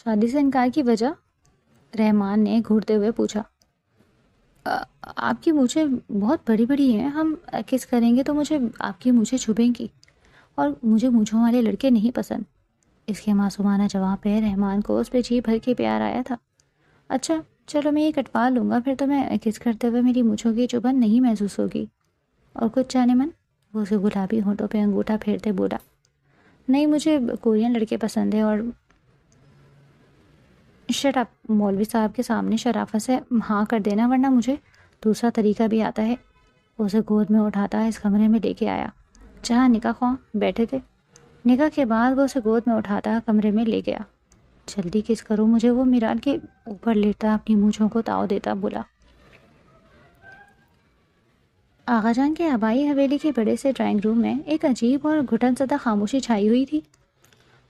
شادی سے انکار کی وجہ؟ رحمان نے گھورتے ہوئے پوچھا۔ آپ کی مونچھیں بہت بڑی بڑی ہیں، ہم کس کریں گے تو مجھے آپ کی مونچھیں چھبیں گی، اور مجھے مونچھوں والے لڑکے نہیں پسند۔ اس کے معصومانہ جواب پہ رحمان کو اس پہ جی بھر کے پیار آیا تھا۔ اچھا چلو میں یہ کٹوا لوں گا، پھر تو میں کس کرتے ہوئے میری مونچھوں کی چبھن نہیں محسوس ہوگی۔ اور کچھ جانے من؟ وہ اسے گلابی ہونٹوں پہ انگوٹھا پھیرتے بولا۔ نہیں، مجھے کورین لڑکے پسند ہیں۔ اور شٹ اپ، مولوی صاحب کے سامنے شرافت سے ہاں کر دینا، ورنہ مجھے دوسرا طریقہ بھی آتا ہے۔ وہ اسے گود میں اٹھاتا اس کمرے میں لے کے آیا جہاں نکاح خواہ بیٹھے تھے۔ نکاح کے بعد وہ اسے گود میں اٹھاتا کمرے میں لے گیا۔ جلدی کس کروں مجھے، وہ میرال کے اوپر لیٹتا اپنی مونچھوں کو تاؤ دیتا بولا۔ آغا جان کے آبائی حویلی کے بڑے سے ڈرائنگ روم میں ایک عجیب اور گھٹن زدہ خاموشی چھائی ہوئی تھی۔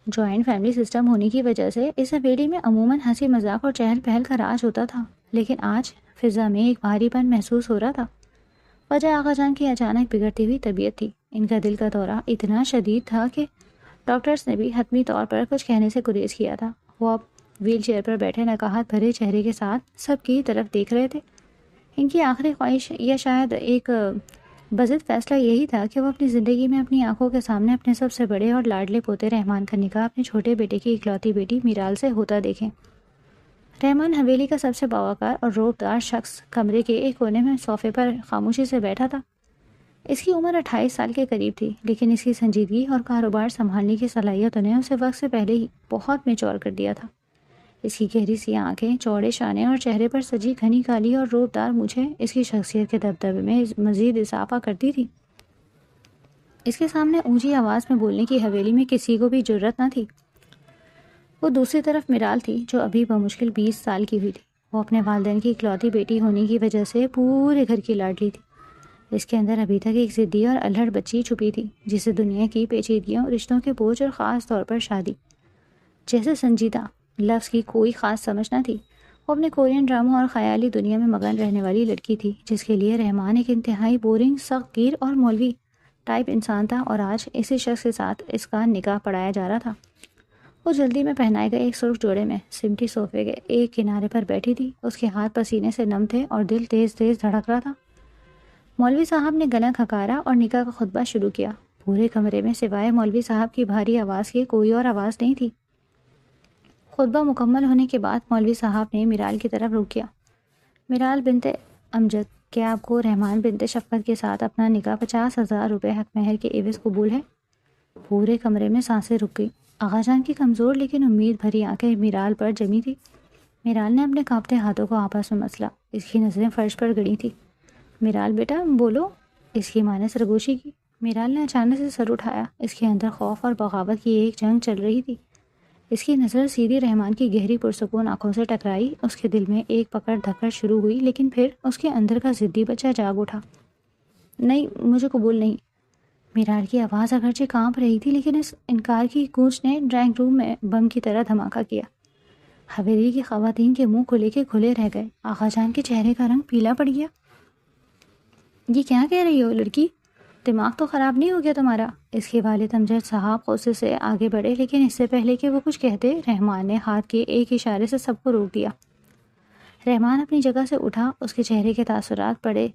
جوائنٹ فیملی سسٹم ہونے کی وجہ سے اس حویلی میں عموماً ہنسی مذاق اور چہل پہل کا راج ہوتا تھا، لیکن آج فضا میں ایک بھاری پن محسوس ہو رہا تھا۔ وجہ آغا جان کی اچانک بگڑتی ہوئی طبیعت تھی۔ ان کا دل کا دورہ اتنا شدید تھا کہ ڈاکٹرز نے بھی حتمی طور پر کچھ کہنے سے گریز کیا تھا۔ وہ اب ویل چیئر پر بیٹھے نقاہت بھرے چہرے کے ساتھ سب کی طرف دیکھ رہے تھے۔ ان کی آخری خواہش یا شاید ایک بضد فیصلہ یہی تھا کہ وہ اپنی زندگی میں اپنی آنکھوں کے سامنے اپنے سب سے بڑے اور لاڈلے پوتے رحمان کا نکاح اپنے چھوٹے بیٹے کی اکلوتی بیٹی میرال سے ہوتا دیکھیں۔ رحمان حویلی کا سب سے باوقار اور روبدار شخص کمرے کے ایک کونے میں صوفے پر خاموشی سے بیٹھا تھا۔ اس کی عمر 28 سال کے قریب تھی، لیکن اس کی سنجیدگی اور کاروبار سنبھالنے کی صلاحیتوں نے اسے وقت سے پہلے ہی بہت میچور کر دیا تھا۔ اس کی گہری سیاہ آنکھیں، چوڑے شانے اور چہرے پر سجی گھنی کالی اور روبدار مونچھیں اس کی شخصیت کے دبدبے میں مزید اضافہ کرتی تھی۔ اس کے سامنے اونچی آواز میں بولنے کی حویلی میں کسی کو بھی جرأت نہ تھی۔ وہ دوسری طرف میرال تھی جو ابھی بمشکل 20 سال کی ہوئی تھی۔ وہ اپنے والدین کی اکلوتی بیٹی ہونے کی وجہ سے پورے گھر کی لاڈلی تھی۔ اس کے اندر ابھی تک ایک ضدی اور الہڑ بچی چھپی تھی جسے دنیا کی پیچیدگیوں، رشتوں کے بوجھ اور خاص طور پر شادی جیسے سنجیدہ لفظ کی کوئی خاص سمجھ نہ تھی۔ وہ اپنے کورین ڈراموں اور خیالی دنیا میں مگن رہنے والی لڑکی تھی جس کے لیے رحمان ایک انتہائی بورنگ، سخت گیر اور مولوی ٹائپ انسان تھا، اور آج اسی شخص کے ساتھ اس کا نکاح پڑھایا جا رہا تھا۔ وہ جلدی میں پہنائے گئے ایک سرخ جوڑے میں سمٹی صوفے کے ایک کنارے پر بیٹھی تھی۔ اس کے ہاتھ پسینے سے نم تھے اور دل تیز تیز دھڑک رہا تھا۔ مولوی صاحب نے گلا کھکارا اور نکاح کا خطبہ شروع کیا۔ پورے کمرے میں سوائے مولوی صاحب کی بھاری آواز کے کوئی اور آواز نہیں تھی۔ خطبہ مکمل ہونے کے بعد مولوی صاحب نے میرال کی طرف رخ کیا۔ میرال بنت امجد، کیا آپ کو رحمان بنت شفقت کے ساتھ اپنا نکاح 50,000 روپے حق مہر کے عوض قبول ہے؟ پورے کمرے میں سانسیں رک گئی۔ آغا جان کی کمزور لیکن امید بھری آنکھیں میرال پر جمی تھی۔ میرال نے اپنے کانپتے ہاتھوں کو آپس میں مسلا۔ اس کی نظریں فرش پر گڑی تھی۔ میرال بیٹا بولو، اس کی ماں نے سرگوشی کی۔ میرال نے اچانک سے سر اٹھایا۔ اس کے اندر خوف اور بغاوت کی ایک جنگ چل رہی تھی۔ اس کی نظر سیدھی رحمان کی گہری پرسکون آنکھوں سے ٹکرائی۔ اس کے دل میں ایک پکڑ دھکڑ شروع ہوئی، لیکن پھر اس کے اندر کا ضدی بچہ جاگ اٹھا۔ نہیں، مجھے قبول نہیں۔ میرال کی آواز اگرچہ کانپ رہی تھی، لیکن اس انکار کی گونج نے ڈرائنگ روم میں بم کی طرح دھماکہ کیا۔ حویلی کی خواتین کے منہ کھلے کے کھلے رہ گئے۔ آغا جان کے چہرے کا رنگ پیلا پڑ گیا۔ یہ کیا کہہ رہی ہو لڑکی؟ دماغ تو خراب نہیں ہو گیا تمہارا؟ اس کے والد امجد صاحب غصے سے آگے بڑھے، لیکن اس سے پہلے کہ وہ کچھ کہتے رحمان نے ہاتھ کے ایک اشارے سے سب کو روک دیا۔ رحمان اپنی جگہ سے اٹھا۔ اس کے چہرے کے تاثرات پڑے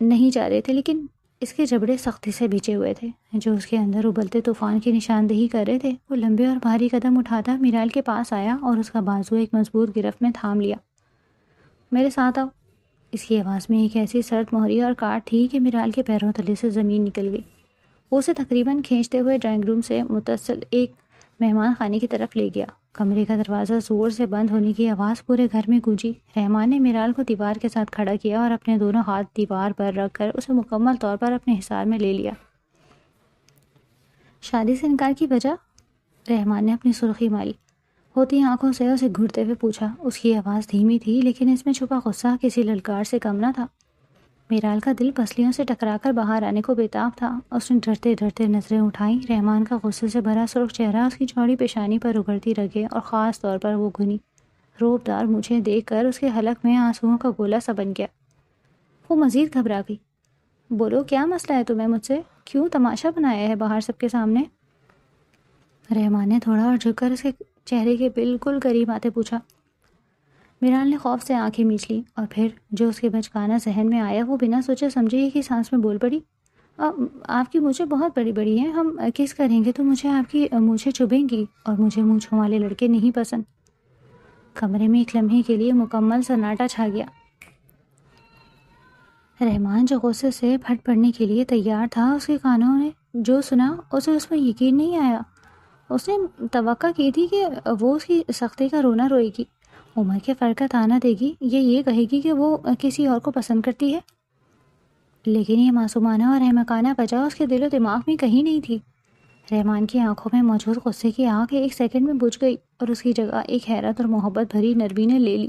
نہیں جا رہے تھے، لیکن اس کے جبڑے سختی سے بھیجے ہوئے تھے جو اس کے اندر ابلتے طوفان کی نشاندہی کر رہے تھے۔ وہ لمبے اور بھاری قدم اٹھاتا میرال کے پاس آیا اور اس کا بازو ایک مضبوط گرفت میں تھام لیا۔ میرے ساتھ آؤ۔ اس کی آواز میں ایک ایسی سرد مہری اور کاٹ تھی کہ میرال کے پیروں تلے سے زمین نکل گئی۔ وہ اسے تقریباً کھینچتے ہوئے ڈرائنگ روم سے متصل ایک مہمان خانے کی طرف لے گیا۔ کمرے کا دروازہ زور سے بند ہونے کی آواز پورے گھر میں گونجی۔ رحمان نے میرال کو دیوار کے ساتھ کھڑا کیا اور اپنے دونوں ہاتھ دیوار پر رکھ کر اسے مکمل طور پر اپنے حصار میں لے لیا۔ شادی سے انکار کی وجہ؟ رحمان نے اپنی سرخی ماری ہوتی آنکھوں سے اسے گھورتے ہوئے پوچھا۔ اس کی آواز دھیمی تھی، لیکن اس میں چھپا غصہ کسی للکار سے کم نہ تھا۔ میرال کا دل پسلیوں سے ٹکرا کر باہر آنے کو بےتاب تھا۔ اس نے ڈرتے ڈرتے نظریں اٹھائیں۔ رحمان کا غصے سے بھرا سرخ چہرہ اس کی چوڑی پیشانی پر اگڑتی رگیں اور خاص طور پر وہ گھنی روبدار مونچھیں دیکھ کر اس کے حلق میں آنسوؤں کا گولا سا بن گیا۔ وہ مزید گھبرا گئی۔ بولو، کیا مسئلہ ہے تمہیں مجھ سے؟ کیوں تماشا بنایا ہے باہر سب کے سامنے؟ رحمان نے تھوڑا اور جھک کر اس کے چہرے کے بالکل قریب آتے پوچھا۔ میرال نے خوف سے آنکھیں میچ لی اور پھر جو اس کے بچکانا ذہن میں آیا وہ بنا سوچے سمجھے ہی کی سانس میں بول پڑی، آپ کی مونچھیں بہت بڑی بڑی ہیں، ہم کس کریں گے تو مجھے آپ کی مونچھیں چبھیں گی اور مجھے مونچھوں والے لڑکے نہیں پسند۔ کمرے میں ایک لمحے کے لیے مکمل سناٹا چھا گیا۔ رحمان جو غصے سے پھٹ پڑنے کے لیے تیار تھا، اس کے کانوں نے جو سنا اسے اس میں یقین نہیں آیا۔ اس نے توقع کی تھی کہ وہ اس کی سختی کا رونا روئے گی، عمر کے فرق کا تانا دے گی یا یہ کہے گی کہ وہ کسی اور کو پسند کرتی ہے، لیکن یہ معصومانہ اور احمقانہ وجہ اس کے دل و دماغ میں کہیں نہیں تھی۔ رحمان کی آنکھوں میں موجود غصے کی آگ ایک سیکنڈ میں بجھ گئی اور اس کی جگہ ایک حیرت اور محبت بھری نرمی نے لے لی۔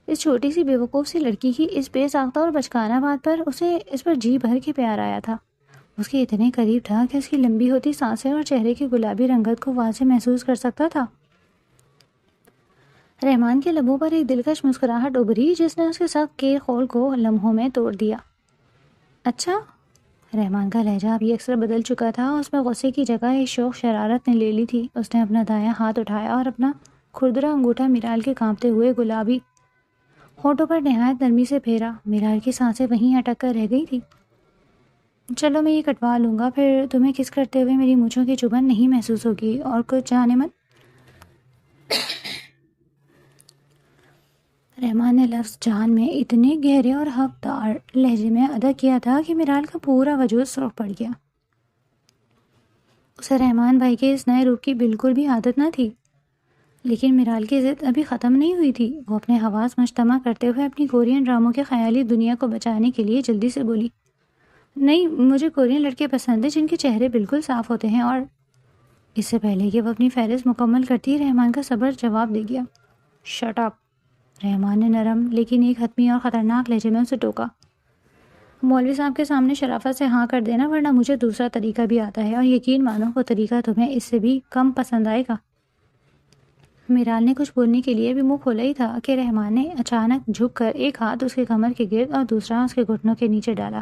اس چھوٹی سی بے وقوف سی لڑکی کی اس بے ساختہ اور بچکانہ بات پر اسے اس پر جی بھر کے پیار آیا تھا۔ اس کے اتنے قریب تھا کہ اس کی لمبی ہوتی سانسیں اور چہرے کی گلابی رنگت کو واضح محسوس کر سکتا تھا۔ رحمان کے لبوں پر ایک دلکش مسکراہٹ ابھری جس نے اس کے سخت کے خول کو لمحوں میں توڑ دیا۔ اچھا؟ رحمان کا لہجہ اب یہ اکثر بدل چکا تھا، اس میں غصے کی جگہ ایک شوق شرارت نے لے لی تھی۔ اس نے اپنا دایاں ہاتھ اٹھایا اور اپنا کھردرا انگوٹھا میرال کے کانپتے ہوئے گلابی ہونٹوں پر نہایت نرمی سے پھیرا۔ میرال کی سانسیں وہیں اٹک کر رہ گئی تھی۔ چلو میں یہ کٹوا لوں گا، پھر تمہیں کس کرتے ہوئے میری مونچھوں کی چبھن نہیں محسوس ہوگی اور کچھ جانے من۔ رحمان نے لفظ جان میں اتنے گہرے اور حقدار لہجے میں ادا کیا تھا کہ میرال کا پورا وجود سرخ پڑ گیا۔ اسے رحمان بھائی کے اس نئے روپ کی بالکل بھی عادت نہ تھی، لیکن میرال کی ضد ابھی ختم نہیں ہوئی تھی۔ وہ اپنے حواس مجتمع کرتے ہوئے اپنی کورین ڈراموں کے خیالی دنیا کو بچانے کے لیے جلدی سے بولی، نہیں، مجھے کورین لڑکے پسند ہیں جن کے چہرے بالکل صاف ہوتے ہیں۔ اور اس سے پہلے کہ وہ اپنی فہرست مکمل کرتی، رحمان کا صبر جواب دے گیا، شٹ اپ۔ رحمان نے نرم لیکن ایک حتمی اور خطرناک لہجے میں اسے ٹوکا۔ مولوی صاحب کے سامنے شرافت سے ہاں کر دینا، ورنہ مجھے دوسرا طریقہ بھی آتا ہے اور یقین مانو وہ طریقہ تمہیں اس سے بھی کم پسند آئے گا۔ میرال نے کچھ بولنے کے لیے بھی منہ کھولا ہی تھا کہ رحمان نے اچانک جھک کر ایک ہاتھ اس کے کمر کے گرد اور دوسرا اس کے گھٹنوں کے نیچے ڈالا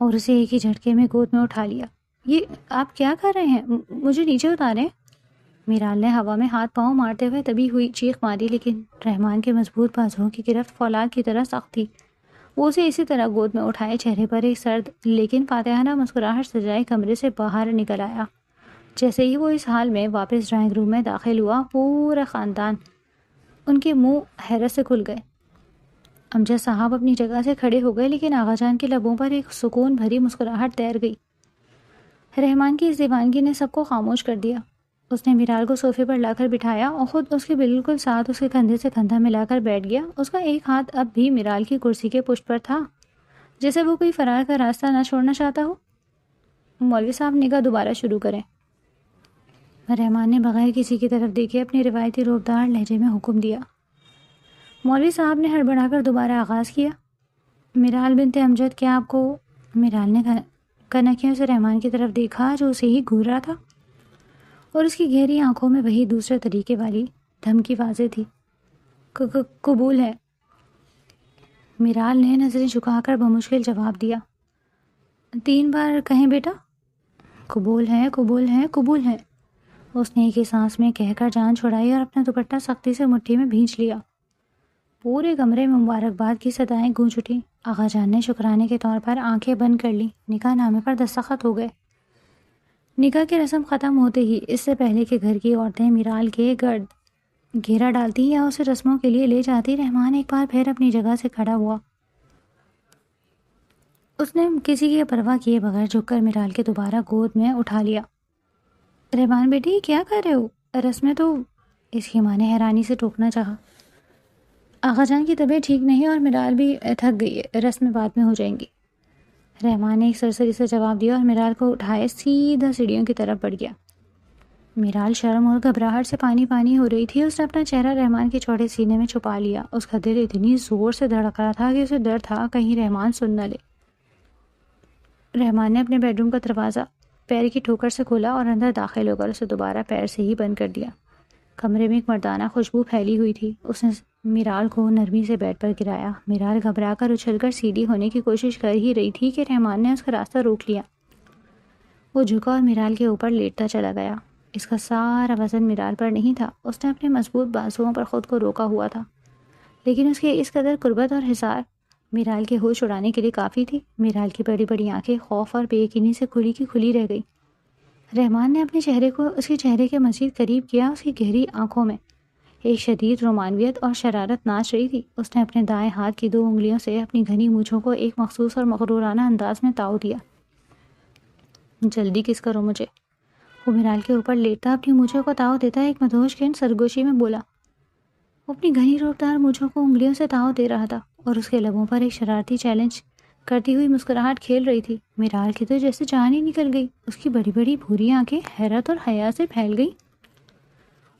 اور اسے ایک ہی جھٹکے میں گود میں اٹھا لیا۔ یہ آپ کیا کر رہے ہیں؟ مجھے نیچے اتاریں۔ میرال نے ہوا میں ہاتھ پاؤں مارتے ہوئے تبھی ہوئی چیخ ماری، لیکن رحمان کے مضبوط بازوؤں کی گرفت فولاد کی طرح سخت تھی۔ وہ اسے اسی طرح گود میں اٹھائے چہرے پر ایک سرد لیکن فاتحانہ مسکراہٹ سجائے کمرے سے باہر نکل آیا۔ جیسے ہی وہ اس حال میں واپس ڈرائنگ روم میں داخل ہوا، پورا خاندان ان کے منہ حیرت سے کھل گئے۔ امجد صاحب اپنی جگہ سے کھڑے ہو گئے، لیکن آغا جان کے لبوں پر ایک سکون بھری مسکراہٹ تیر گئی۔ رحمان کی اس دیوانگی نے سب کو خاموش کر دیا۔ اس نے میرال کو صوفے پر لا کر بٹھایا اور خود اس کے بالکل ساتھ اس کے کندھے سے کندھا ملا کر بیٹھ گیا۔ اس کا ایک ہاتھ اب بھی میرال کی کرسی کے پشت پر تھا، جیسے وہ کوئی فرار کا راستہ نہ چھوڑنا چاہتا ہو۔ مولوی صاحب نگاہ دوبارہ شروع کریں۔ رحمان نے بغیر کسی کی طرف دیکھے اپنے روایتی روبدار لہجے میں حکم دیا۔ مولوی صاحب نے ہڑبڑا کر دوبارہ آغاز کیا، میرال بنت امجد، کیا آپ کو؟ میرال نے کنکیوں سے رحمان کی طرف دیکھا جو اسے ہی گھور رہا تھا، اور اس کی گہری آنکھوں میں وہی دوسرے طریقے والی دھمکی واضح تھی۔ قبول ہے، میرال نے نظریں جھکا کر بمشکل جواب دیا۔ 3 بار کہیں بیٹا۔ قبول ہے، قبول ہے، قبول ہے، اس نے ایک ہی سانس میں کہہ کر جان چھڑائی اور اپنا دوپٹہ سختی سے مٹھی میں بھینچ لیا۔ پورے کمرے میں مبارکباد کی صدائیں گونج اٹھیں۔ آغا جان نے شکرانے کے طور پر آنکھیں بند کر لیں۔ نکاح نامے پر دستخط ہو گئے۔ نکاح کی رسم ختم ہوتے ہی اس سے پہلے کہ گھر کی عورتیں میرال کے گرد گھیرا ڈالتی یا اسے رسموں کے لیے لے جاتی، رحمان ایک بار پھر اپنی جگہ سے کھڑا ہوا۔ اس نے کسی کی پرواہ کیے بغیر جھک کر میرال کے دوبارہ گود میں اٹھا لیا۔ رحمان بیٹی کیا کر رہے ہو؟ رسمیں تو، اس کی ماں نے حیرانی سے ٹوکنا چاہا۔ آغا جان کی طبیعت ٹھیک نہیں اور میرال بھی تھک گئی ہے، رسمیں بعد میں ہو جائیں گی۔ رحمان نے ایک سرسری سے جواب دیا اور میرال کو اٹھائے سیدھا سیڑھیوں کی طرف بڑھ گیا۔ میرال شرم اور گھبراہٹ سے پانی پانی ہو رہی تھی۔ اس نے اپنا چہرہ رحمان کے چوڑے سینے میں چھپا لیا۔ اس کا دل اتنی زور سے دھڑک رہا تھا کہ اسے ڈر تھا کہیں رحمان سن نہ لے۔ رحمان نے اپنے بیڈ روم کا دروازہ پیر کی ٹھوکر سے کھولا اور اندر داخل ہو کر اسے دوبارہ پیر سے ہی بند کر دیا۔ کمرے میں ایک مردانہ خوشبو پھیلی ہوئی تھی۔ اس نے میرال کو نرمی سے بیڈ پر گرایا۔ میرال گھبرا کر اچھل کر سیدھی ہونے کی کوشش کر ہی رہی تھی کہ رحمان نے اس کا راستہ روک لیا۔ وہ جھکا اور میرال کے اوپر لیٹتا چلا گیا۔ اس کا سارا وزن میرال پر نہیں تھا، اس نے اپنے مضبوط بازوؤں پر خود کو روکا ہوا تھا، لیکن اس کی اس قدر قربت اور حصار میرال کے ہوش اڑانے کے لیے کافی تھی۔ میرال کی بڑی بڑی آنکھیں خوف اور بے یقینی سے کھلی کی کھلی رہ گئی۔ رحمان نے اپنے چہرے کو اس کے چہرے کے مزید قریب کیا۔ اس کی گہری آنکھوں میں ایک شدید رومانویت اور شرارت ناچ رہی تھی۔ اس نے اپنے دائیں ہاتھ کی 2 انگلیوں سے اپنی گھنی مونچھوں کو ایک مخصوص اور مغرورانہ انداز میں تاؤ دیا۔ جلدی کس کرو مجھے، وہ میرال کے اوپر لیٹا اپنی مونچھوں کو تاؤ دیتا ایک مدہوش گھن سرگوشی میں بولا۔ وہ اپنی گھنی روپدار مونچھوں کو انگلیوں سے تاؤ دے رہا تھا اور اس کے لبوں پر ایک شرارتی چیلنج کرتی ہوئی مسکراہٹ کھیل رہی تھی۔ میرال کی تو جیسے جان ہی نکل گئی۔ اس کی بڑی بڑی بھوری آنکھیں حیرت اور حیا سے پھیل گئی۔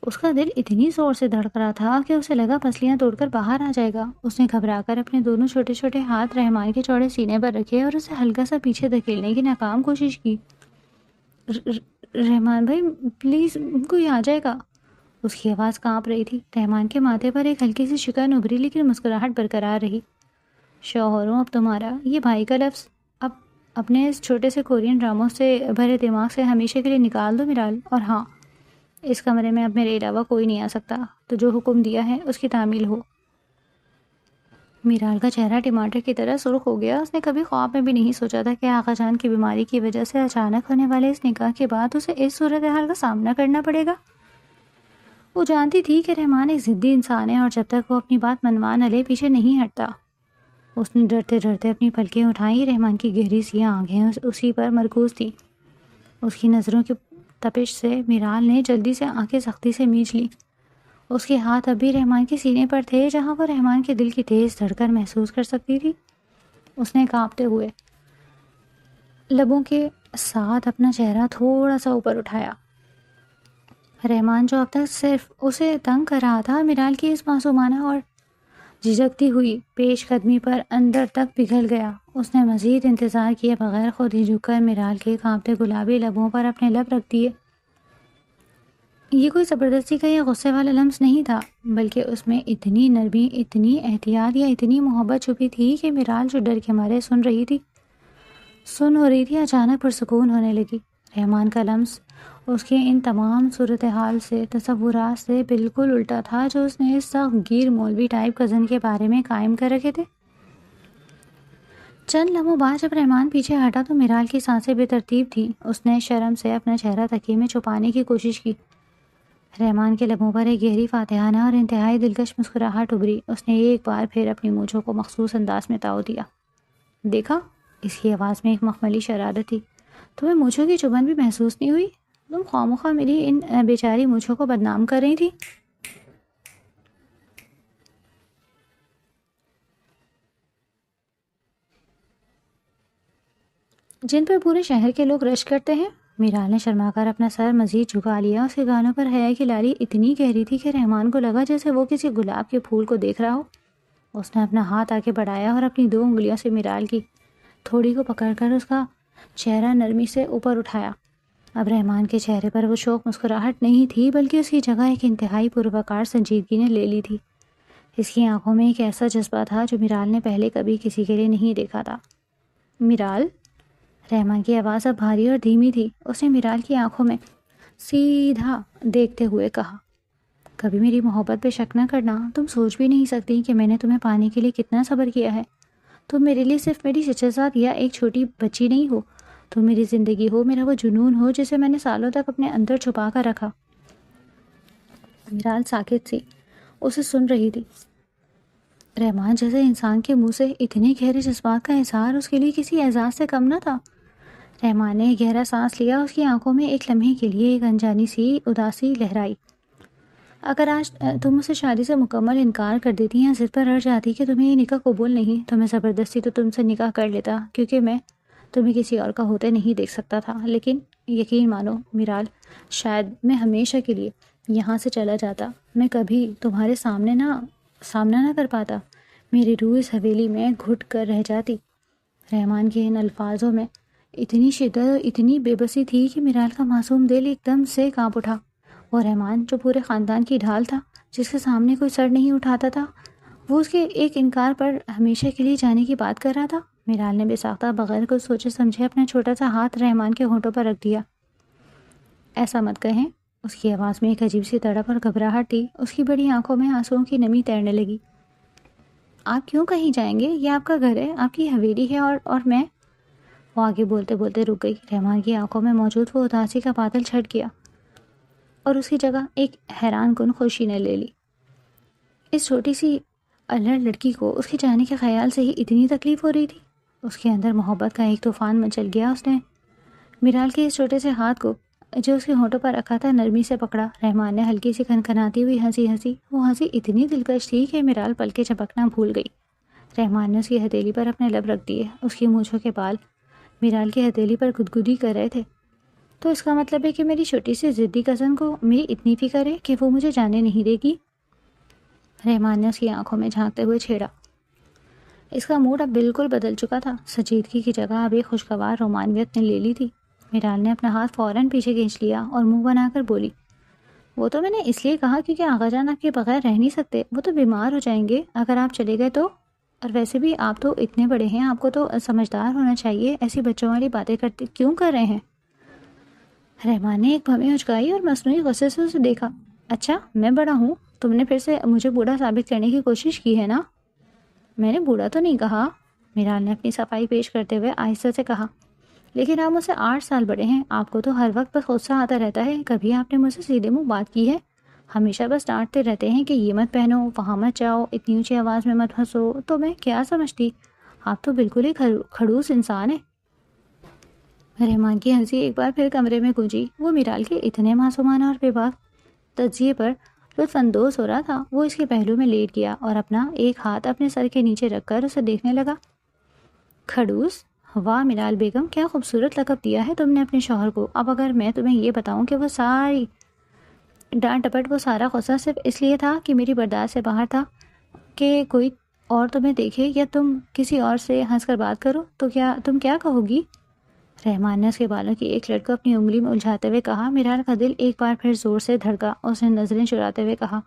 اس کا دل اتنی زور سے دھڑک رہا تھا کہ اسے لگا پسلیاں توڑ کر باہر آ جائے گا۔ اس نے گھبرا کر اپنے دونوں چھوٹے چھوٹے ہاتھ رحمان کے چوڑے سینے پر رکھے اور اسے ہلکا سا پیچھے دھکیلنے کی ناکام کوشش کی۔ رحمان بھائی پلیز، کوئی آ جائے گا۔ اس کی آواز کانپ رہی تھی۔ رحمان کے ماتھے پر ایک ہلکی سی شکن ابھری لیکن مسکراہٹ برقرار رہی۔ شوہروں، اب تمہارا یہ بھائی کا لفظ اب اپنے اس چھوٹے سے کورین ڈراموں سے بھرے دماغ سے ہمیشہ کے لیے نکال دو میرال، اور ہاں، اس کمرے میں اب میرے علاوہ کوئی نہیں آ سکتا، تو جو حکم دیا ہے اس کی تعمیل ہو۔ میرال کا چہرہ ٹماٹر کی طرح سرخ ہو گیا۔ اس نے کبھی خواب میں بھی نہیں سوچا تھا کہ آقا جان کی بیماری کی وجہ سے اچانک ہونے والے اس نکاح کے بعد اسے اس صورتحال کا سامنا کرنا پڑے گا۔ وہ جانتی تھی کہ رحمان ایک ضدی انسان ہے اور جب تک وہ اپنی بات منوا نہ لے پیچھے نہیں ہٹتا۔ اس نے ڈرتے ڈرتے اپنی پلکیں اٹھائیں۔ رحمان کی گہری سیاہ آنکھیں اسی پر مرکوز تھیں۔ اس کی نظروں کی تپش سے میرال نے جلدی سے آنکھیں سختی سے میچ لیں۔ اس کے ہاتھ اب بھی رحمان کے سینے پر تھے جہاں وہ رحمان کے دل کی تیز دھڑکن محسوس کر سکتی تھی۔ اس نے کانپتے ہوئے لبوں کے ساتھ اپنا چہرہ تھوڑا سا اوپر اٹھایا۔ رحمان جو اب تک صرف اسے تنگ کر رہا تھا، میرال کی اس معصومانہ اور جھجکتی ہوئی پیش قدمی پر اندر تک پگھل گیا۔ اس نے مزید انتظار کیے بغیر خود ہی جھک کر میرال کے کانپتے گلابی لبوں پر اپنے لب رکھ دیے۔ یہ کوئی زبردستی کا یا غصے والا لمس نہیں تھا، بلکہ اس میں اتنی نرمی، اتنی احتیاط یا اتنی محبت چھپی تھی کہ میرال جو ڈر کے مارے سن ہو رہی تھی اچانک پرسکون ہونے لگی۔ رحمان کا لمس اس کے ان تمام صورتحال سے، تصورات سے بالکل الٹا تھا جو اس نے اس سخت گیر مولوی ٹائپ کزن کے بارے میں قائم کر رکھے تھے۔ چند لمحوں بعد جب رحمان پیچھے ہٹا تو میرال کی سانسیں بے ترتیب تھیں۔ اس نے شرم سے اپنا چہرہ تکیے میں چھپانے کی کوشش کی۔ رحمان کے لبوں پر ایک گہری فاتحانہ اور انتہائی دلکش مسکراہٹ ابھری۔ اس نے ایک بار پھر اپنی مونچھوں کو مخصوص انداز میں تاؤ دیا۔ دیکھا، اس کی آواز میں ایک مخملی شرارت تھی، تمہیں مونچھوں کی چبھن بھی محسوس نہیں ہوئی؟ تم خواہ میری ان بیچاری مونچھوں کو بدنام کر رہی تھی۔ جن پر پورے شہر کے لوگ رش کرتے ہیں۔ میرال نے شرما کر اپنا سر مزید جھکا لیا۔ اس کے گانوں پر حیا کی لالی اتنی گہری تھی کہ رحمان کو لگا جیسے وہ کسی گلاب کے پھول کو دیکھ رہا ہو۔ اس نے اپنا ہاتھ آگے بڑھایا اور اپنی 2 انگلیوں سے میرال کی تھوڑی کو پکڑ کر اس کا چہرہ نرمی سے اوپر اٹھایا۔ اب رحمان کے چہرے پر وہ شوق مسکراہٹ نہیں تھی، بلکہ اس کی جگہ ایک انتہائی پروقار سنجیدگی نے لے لی تھی۔ اس کی آنکھوں میں ایک ایسا جذبہ تھا جو میرال نے پہلے کبھی کسی کے لیے نہیں دیکھا تھا۔ میرال، رحمان کی آواز اب بھاری اور دھیمی تھی۔ اس نے میرال کی آنکھوں میں سیدھا دیکھتے ہوئے کہا، کبھی میری محبت پہ شک نہ کرنا۔ تم سوچ بھی نہیں سکتی کہ میں نے تمہیں پانے کے لیے کتنا صبر کیا ہے۔ تم میرے لیے صرف میری شہزاد یا ایک چھوٹی بچی نہیں ہو، تم میری زندگی ہو، میرا وہ جنون ہو جسے میں نے سالوں تک اپنے اندر چھپا کر رکھا۔ میرال ساکت سی اسے سن رہی تھی۔ رحمان جیسے انسان کے منہ سے اتنے گہرے جذبات کا اظہار اس کے لیے کسی اعزاز سے کم نہ تھا۔ رحمان نے گہرا سانس لیا۔ اس کی آنکھوں میں ایک لمحے کے لیے ایک انجانی سی اداسی لہرائی۔ اگر آج تم مجھ سے شادی سے مکمل انکار کر دیتی یا ضد پر اڑ جاتی کہ تمہیں یہ نکاح قبول نہیں، تو میں زبردستی تو تم سے نکاح کر لیتا، کیونکہ میں تمہیں کسی اور کا ہوتے نہیں دیکھ سکتا تھا۔ لیکن یقین مانو میرال، شاید میں ہمیشہ کے لیے یہاں سے چلا جاتا، میں کبھی تمہارے سامنا نہ کر پاتا، میری روح اس حویلی میں گھٹ کر رہ جاتی۔ رحمان کے ان الفاظوں میں اتنی شدت اور اتنی بے بسی تھی کہ میرال کا معصوم دل ایک دم سے کانپ اٹھا۔ وہ رحمان جو پورے خاندان کی ڈھال تھا، جس کے سامنے کوئی سر نہیں اٹھاتا تھا، وہ اس کے ایک انکار پر ہمیشہ کے لیے جانے کی بات کر رہا تھا۔ میرال نے بے ساختہ بغیر کچھ سوچے سمجھے اپنا چھوٹا سا ہاتھ رحمان کے ہونٹوں پر رکھ دیا۔ ایسا مت کہیں، اس کی آواز میں ایک عجیب سی تڑپ اور گھبراہٹ تھی. اس کی بڑی آنکھوں میں آنسوؤں کی نمی تیرنے لگی. آپ کیوں کہیں جائیں گے؟ یہ آپ کا گھر ہے، آپ کی حویلی ہے، اور میں. وہ آگے بولتے بولتے رک گئی. رحمان کی آنکھوں میں موجود وہ اداسی کا بادل چھٹ گیا اور اس کی جگہ ایک حیران کن خوشی نے لے لی. اس چھوٹی سی الڑ لڑکی کو اس کے جانے کے خیال سے ہی اتنی تکلیف ہو رہی تھی. اس کے اندر محبت کا ایک طوفان مچل گیا. اس نے میرال کے اس چھوٹے سے ہاتھ کو جو اس کے ہونٹوں پر رکھا تھا نرمی سے پکڑا. رحمان نے ہلکی سی کھنکھناتی ہوئی ہنسی. وہ ہنسی اتنی دلکش تھی کہ میرال پل کے جھپکنا بھول گئی. رحمان نے اس کی ہتھیلی پر اپنے لب رکھ دیے. اس کی مونچھوں کے بال میرال کی ہتھیلی پر گدگدی کر رہے تھے. تو اس کا مطلب ہے کہ میری چھوٹی سی ضدی کزن کو میری اتنی فکر ہے کہ وہ مجھے جانے نہیں دے گی؟ رحمان نے اس کی آنکھوں میں جھانکتے ہوئے چھیڑا. اس کا موڈ اب بالکل بدل چکا تھا. سنجیدگی کی جگہ اب ایک خوشگوار رومانویت نے لے لی تھی. میرال نے اپنا ہاتھ فوراً پیچھے کھینچ لیا اور منہ بنا کر بولی، وہ تو میں نے اس لیے کہا کیونکہ آغا جان آپ کے بغیر رہ نہیں سکتے. وہ تو بیمار ہو جائیں گے اگر آپ چلے گئے تو. اور ویسے بھی آپ تو اتنے بڑے ہیں، آپ کو تو سمجھدار ہونا چاہیے. ایسی بچوں والی باتیں کیوں کر رہے ہیں؟ رحمان نے ایک بھویں اچکائی اور مصنوعی غصے سے اسے دیکھا. اچھا میں بڑا ہوں؟ تم نے پھر سے مجھے بوڑھا ثابت کرنے کی کوشش کی ہے نا؟ میں نے بوڑھا تو نہیں کہا. میرال نے اپنی صفائی پیش کرتے ہوئے آہستہ سے کہا. لیکن آپ مجھ سے 8 سال بڑے ہیں. آپ کو تو ہر وقت بس غصہ آتا رہتا ہے. کبھی آپ نے مجھ سے سیدھے منہ بات کی ہے؟ ہمیشہ بس ڈانٹتے رہتے ہیں کہ یہ مت پہنو، وہاں مت جاؤ، اتنی اونچی آواز میں مت ہنسو. تو میں کیا سمجھتی؟ آپ تو بالکل ہی کھڑوس انسان ہیں. رحمان کی ہنسی ایک بار پھر کمرے میں گونجی. وہ میرال کے اتنے معصومانہ اور بے باک تجزیے پر لطف اندوز ہو رہا تھا. وہ اس کے پہلو میں لیٹ گیا اور اپنا ایک ہاتھ اپنے سر کے نیچے رکھ کر اسے دیکھنے لگا. کھڑوس؟ واہ میرال بیگم، کیا خوبصورت لقب دیا ہے تم نے اپنے شوہر کو. اب اگر میں تمہیں یہ بتاؤں کہ وہ ساری ڈانٹ ٹپٹ، وہ سارا غصہ صرف اس لیے تھا کہ میری برداشت سے باہر تھا کہ کوئی اور تمہیں دیکھے یا تم کسی اور سے ہنس کر بات کرو، تو تم کیا کہو گی؟ رحمان نے اس کے بالوں کی ایک لٹ کو اپنی انگلی میں الجھاتے ہوئے کہا. میرال کا دل ایک بار پھر زور سے دھڑکا. اس نے نظریں چراتے ہوئے کہا،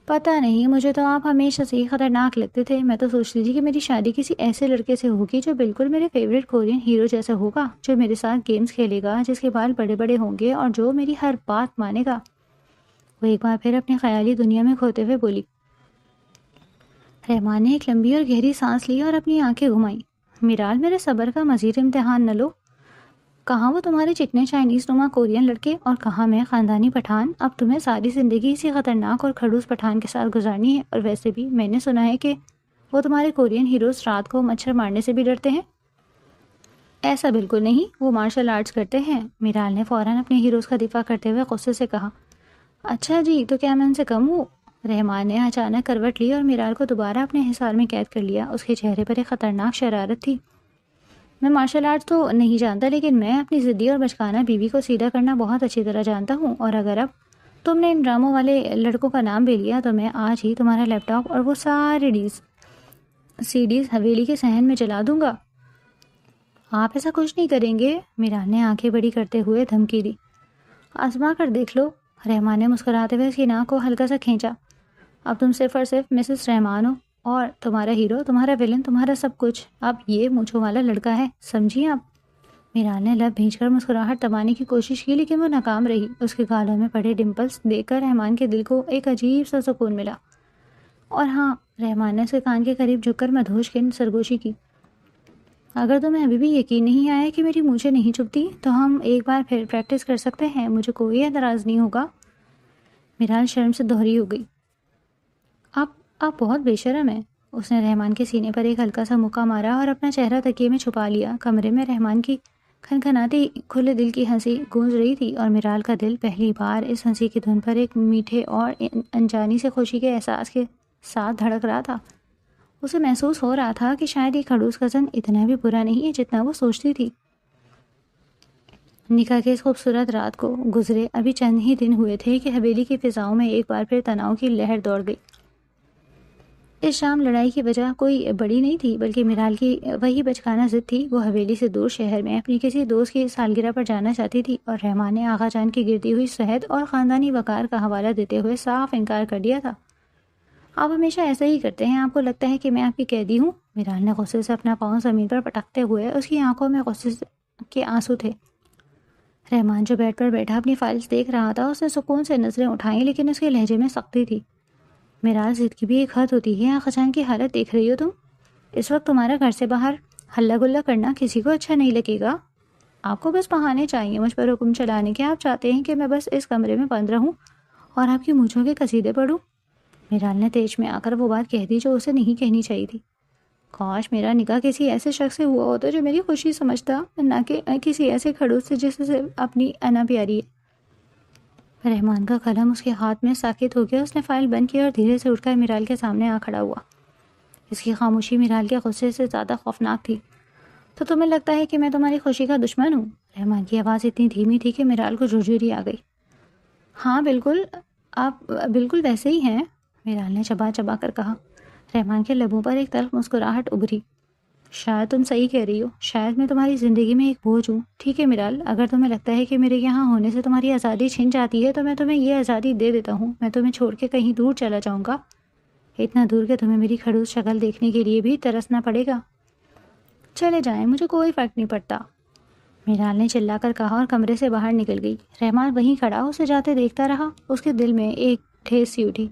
پتہ نہیں، مجھے تو آپ ہمیشہ سے ہی خطرناک لگتے تھے. میں تو سوچتی تھی کہ میری شادی کسی ایسے لڑکے سے ہوگی جو بالکل میرے فیوریٹ کورین ہیرو جیسا ہوگا، جو میرے ساتھ گیمز کھیلے گا، جس کے بال بڑے بڑے ہوں گے اور جو میری ہر بات مانے گا. وہ ایک بار پھر اپنی خیالی دنیا میں کھوتے ہوئے بولی. رحمان نے ایک لمبی اور گہری سانس لی اور اپنی آنکھیں گھمائیں. میرال، میرے صبر کا مزید امتحان نہ لو. کہاں وہ تمہارے چکنے چائنیز نما کورین لڑکے اور کہاں میں خاندانی پٹھان. اب تمہیں ساری زندگی اسی خطرناک اور کھڑوس پٹھان کے ساتھ گزارنی ہے. اور ویسے بھی میں نے سنا ہے کہ وہ تمہارے کورین ہیروز رات کو مچھر مارنے سے بھی ڈرتے ہیں. ایسا بالکل نہیں، وہ مارشل آرٹس کرتے ہیں. میرال نے فوراً اپنے ہیروز کا دفاع کرتے ہوئے غصے سے کہا. اچھا جی، تو کیا میں ان سے کم ہوں؟ رحمان نے اچانک کروٹ لی اور میرال کو دوبارہ اپنے حصار میں قید کر لیا. اس کے چہرے پر ایک خطرناک شرارت تھی. میں مارشل آرٹ تو نہیں جانتا، لیکن میں اپنی ضدی اور بچکانہ بیوی کو سیدھا کرنا بہت اچھی طرح جانتا ہوں. اور اگر اب تم نے ان ڈراموں والے لڑکوں کا نام بھی لیا تو میں آج ہی تمہارا لیپ ٹاپ اور وہ سارے سی ڈیز حویلی کے صحن میں جلا دوں گا. آپ ایسا کچھ نہیں کریں گے؟ میرال نے آنکھیں بڑی کرتے ہوئے دھمکی دی. آزما کر دیکھ لو. رحمان نے مسکراتے ہوئے اس کی ناک کو ہلکا سا کھینچا. اب تم صرف اور صرف مسز رحمان ہو، اور تمہارا ہیرو، تمہارا ویلن، تمہارا سب کچھ اب یہ مونچھوں والا لڑکا ہے، سمجھی آپ؟ میرال نے لب بھینچ کر مسکراہٹ دبانے کی کوشش کی، لیکن وہ ناکام رہی. اس کے گالوں میں پڑے ڈمپلز دیکھ کر رحمان کے دل کو ایک عجیب سا سکون ملا. اور ہاں، رحمان نے اس کے کان کے قریب جھک کر مدہوش کی سرگوشی کی. اگر تمہیں ابھی بھی یقین نہیں آیا کہ میری مونچھیں نہیں چبھتی تو ہم ایک بار پھر پریکٹس کر سکتے ہیں. مجھے کوئی اعتراض نہیں ہوگا. میرال شرم سے دوہری ہو گئی. آپ بہت بے شرم ہیں. اس نے رحمان کے سینے پر ایک ہلکا سا مکہ مارا اور اپنا چہرہ تکیے میں چھپا لیا. کمرے میں رحمان کی کھنکھناتی کھلے دل کی ہنسی گونج رہی تھی اور میرال کا دل پہلی بار اس ہنسی کی دھن پر ایک میٹھے اور انجانی سے خوشی کے احساس کے ساتھ دھڑک رہا تھا. اسے محسوس ہو رہا تھا کہ شاید یہ کھڑوس کزن اتنا بھی برا نہیں ہے جتنا وہ سوچتی تھی. نکاح کے اس خوبصورت رات کو گزرے ابھی چند ہی دن ہوئے تھے کہ حویلی کی فضاؤں میں ایک بار پھر تناؤ کی لہر دوڑ گئی. اس شام لڑائی کی وجہ کوئی بڑی نہیں تھی، بلکہ میرال کی وہی بچکانہ ضد تھی. وہ حویلی سے دور شہر میں اپنی کسی دوست کی سالگرہ پر جانا چاہتی تھی اور رحمان نے آغا جان کی گرتی ہوئی صحت اور خاندانی وقار کا حوالہ دیتے ہوئے صاف انکار کر دیا تھا. آپ ہمیشہ ایسا ہی کرتے ہیں. آپ کو لگتا ہے کہ میں آپ کی قیدی ہوں؟ میرال نے غصے سے اپنا پاؤں زمین پر پٹکتے ہوئے، اس کی آنکھوں میں غصے کے آنسو تھے. رحمان جو بیڈ پر بیٹھا اپنی فائلز دیکھ رہا تھا اس نے سکون سے نظریں اٹھائیں، لیکن اس کے لہجے میں سختی تھی۔ میرال، ضد کی بھی ایک حد ہوتی ہے۔ آقا جان کی حالت دیکھ رہی ہو تم؟ اس وقت تمہارا گھر سے باہر ہلا گلا کرنا کسی کو اچھا نہیں لگے گا۔ آپ کو بس بہانے چاہیے مجھ پر حکم چلانے کے۔ آپ چاہتے ہیں کہ میں بس اس کمرے میں بند رہوں اور آپ کی مونچھوں کے قصیدے پڑھوں؟ میرال نے تیز میں آ کر وہ بات کہہ دی جو اسے نہیں کہنی چاہیے تھی۔ کاش میرا نکاح کسی ایسے شخص سے ہوا ہوتا جو میری خوشی سمجھتا، نہ کہ کسی ایسے کھڑوس سے جس سے اپنی انا پیاری ہے۔ رحمان کا قلم اس کے ہاتھ میں ساکت ہو گیا۔ اس نے فائل بند کی اور دھیرے سے اٹھ کر میرال کے سامنے آ کھڑا ہوا۔ اس کی خاموشی میرال کے غصے سے زیادہ خوفناک تھی۔ تو تمہیں لگتا ہے کہ میں تمہاری خوشی کا دشمن ہوں؟ رحمان کی آواز اتنی دھیمی تھی کہ میرال کو جھرجھری آ گئی۔ ہاں بالکل، آپ بالکل ویسے ہی ہیں، میرال نے چبا چبا کر کہا۔ رحمان کے لبوں پر ایک تلخ مسکراہٹ ابھری۔ شاید تم صحیح کہہ رہی ہو، شاید میں تمہاری زندگی میں ایک بوجھ ہوں۔ ٹھیک ہے میرال، اگر تمہیں لگتا ہے کہ میرے یہاں ہونے سے تمہاری آزادی چھن جاتی ہے تو میں تمہیں یہ آزادی دے دیتا ہوں۔ میں تمہیں چھوڑ کے کہیں دور چلا جاؤں گا، اتنا دور کہ تمہیں میری کھڑوس شکل دیکھنے کے لیے بھی ترسنا پڑے گا۔ چلے جائیں، مجھے کوئی فرق نہیں پڑتا، میرال نے چلا کر کہا اور کمرے سے باہر نکل گئی۔ رحمان وہیں کھڑا اسے جاتے دیکھتا رہا۔ اس کے دل میں ایک ٹھیس سی اٹھی۔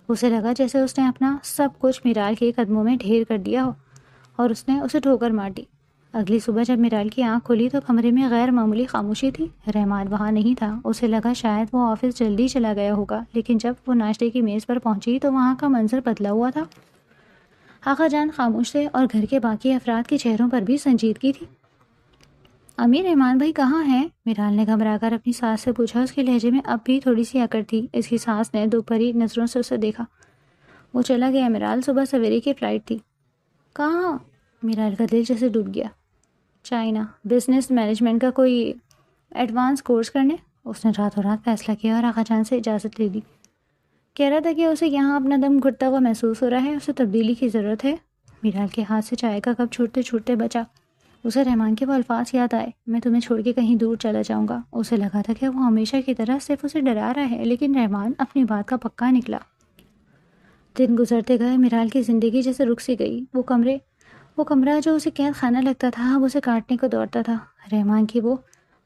اسے لگا جیسے اس نے اپنا سب کچھ میرال کے قدموں میں ڈھیر کر دیا ہو اور اس نے اسے ٹھوکر مار دی۔ اگلی صبح جب میرال کی آنکھ کھلی تو کمرے میں غیر معمولی خاموشی تھی۔ رحمان وہاں نہیں تھا۔ اسے لگا شاید وہ آفس جلدی چلا گیا ہوگا، لیکن جب وہ ناشتے کی میز پر پہنچی تو وہاں کا منظر بدلا ہوا تھا۔ آقا جان خاموش تھے اور گھر کے باقی افراد کے چہروں پر بھی سنجیدگی تھی۔ امیر، رحمان بھائی کہاں ہیں؟ میرال نے گھبرا کر اپنی ساس سے پوچھا۔ اس کے لہجے میں اب بھی تھوڑی سی اکڑ تھی۔ اس کی ساس نے دوپہری نظروں سے اسے دیکھا۔ وہ چلا گیا میرال، صبح سویرے کی فلائٹ تھی۔ کہاں؟ میرال کا دل جیسے ڈوب گیا۔ چائنا، بزنس مینجمنٹ کا کوئی ایڈوانس کورس کرنے۔ اس نے راتوں رات فیصلہ کیا اور آقا جان سے اجازت لے لی۔ کہہ رہا تھا کہ اسے یہاں اپنا دم گھٹتا ہوا محسوس ہو رہا ہے، اسے تبدیلی کی ضرورت ہے۔ میرال کے ہاتھ سے چائے کا کپ چھوٹتے چھوٹتے بچا۔ اسے رحمان کے وہ الفاظ یاد آئے، میں تمہیں چھوڑ کے کہیں دور چلا جاؤں گا۔ اسے لگا تھا کہ وہ ہمیشہ کی طرح صرف اسے ڈرا رہا ہے، لیکن رحمان اپنی بات کا پکا نکلا۔ دن گزرتے گئے، میرال کی زندگی جیسے رک سی گئی۔ وہ کمرہ جو اسے قید خانہ لگتا تھا اب اسے کاٹنے کو دوڑتا تھا۔ رحمان کی وہ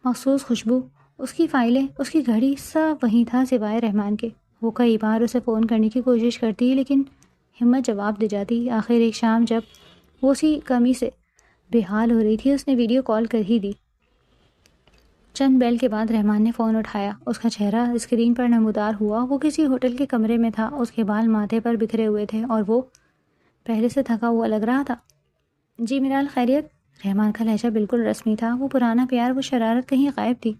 مخصوص خوشبو، اس کی فائلیں، اس کی گھڑی، سب وہیں تھا سوائے رحمان کے۔ وہ کئی بار اسے فون کرنے کی کوشش کرتی لیکن ہمت جواب دے جاتی۔ آخر ایک شام جب وہ اسی کمی سے بے حال ہو رہی تھی اس نے ویڈیو کال کر ہی دی۔ چند بیل کے بعد رحمان نے فون اٹھایا۔ اس کا چہرہ اسکرین پر نمودار ہوا۔ وہ کسی ہوٹل کے کمرے میں تھا۔ اس کے بال ماتھے پر بکھرے ہوئے تھے اور وہ پہلے سے تھکا ہوا لگ رہا تھا۔ جی میرال، خیریت؟ رحمان کا لہجہ بالکل رسمی تھا۔ وہ پرانا پیار، وہ شرارت کہیں غائب تھی۔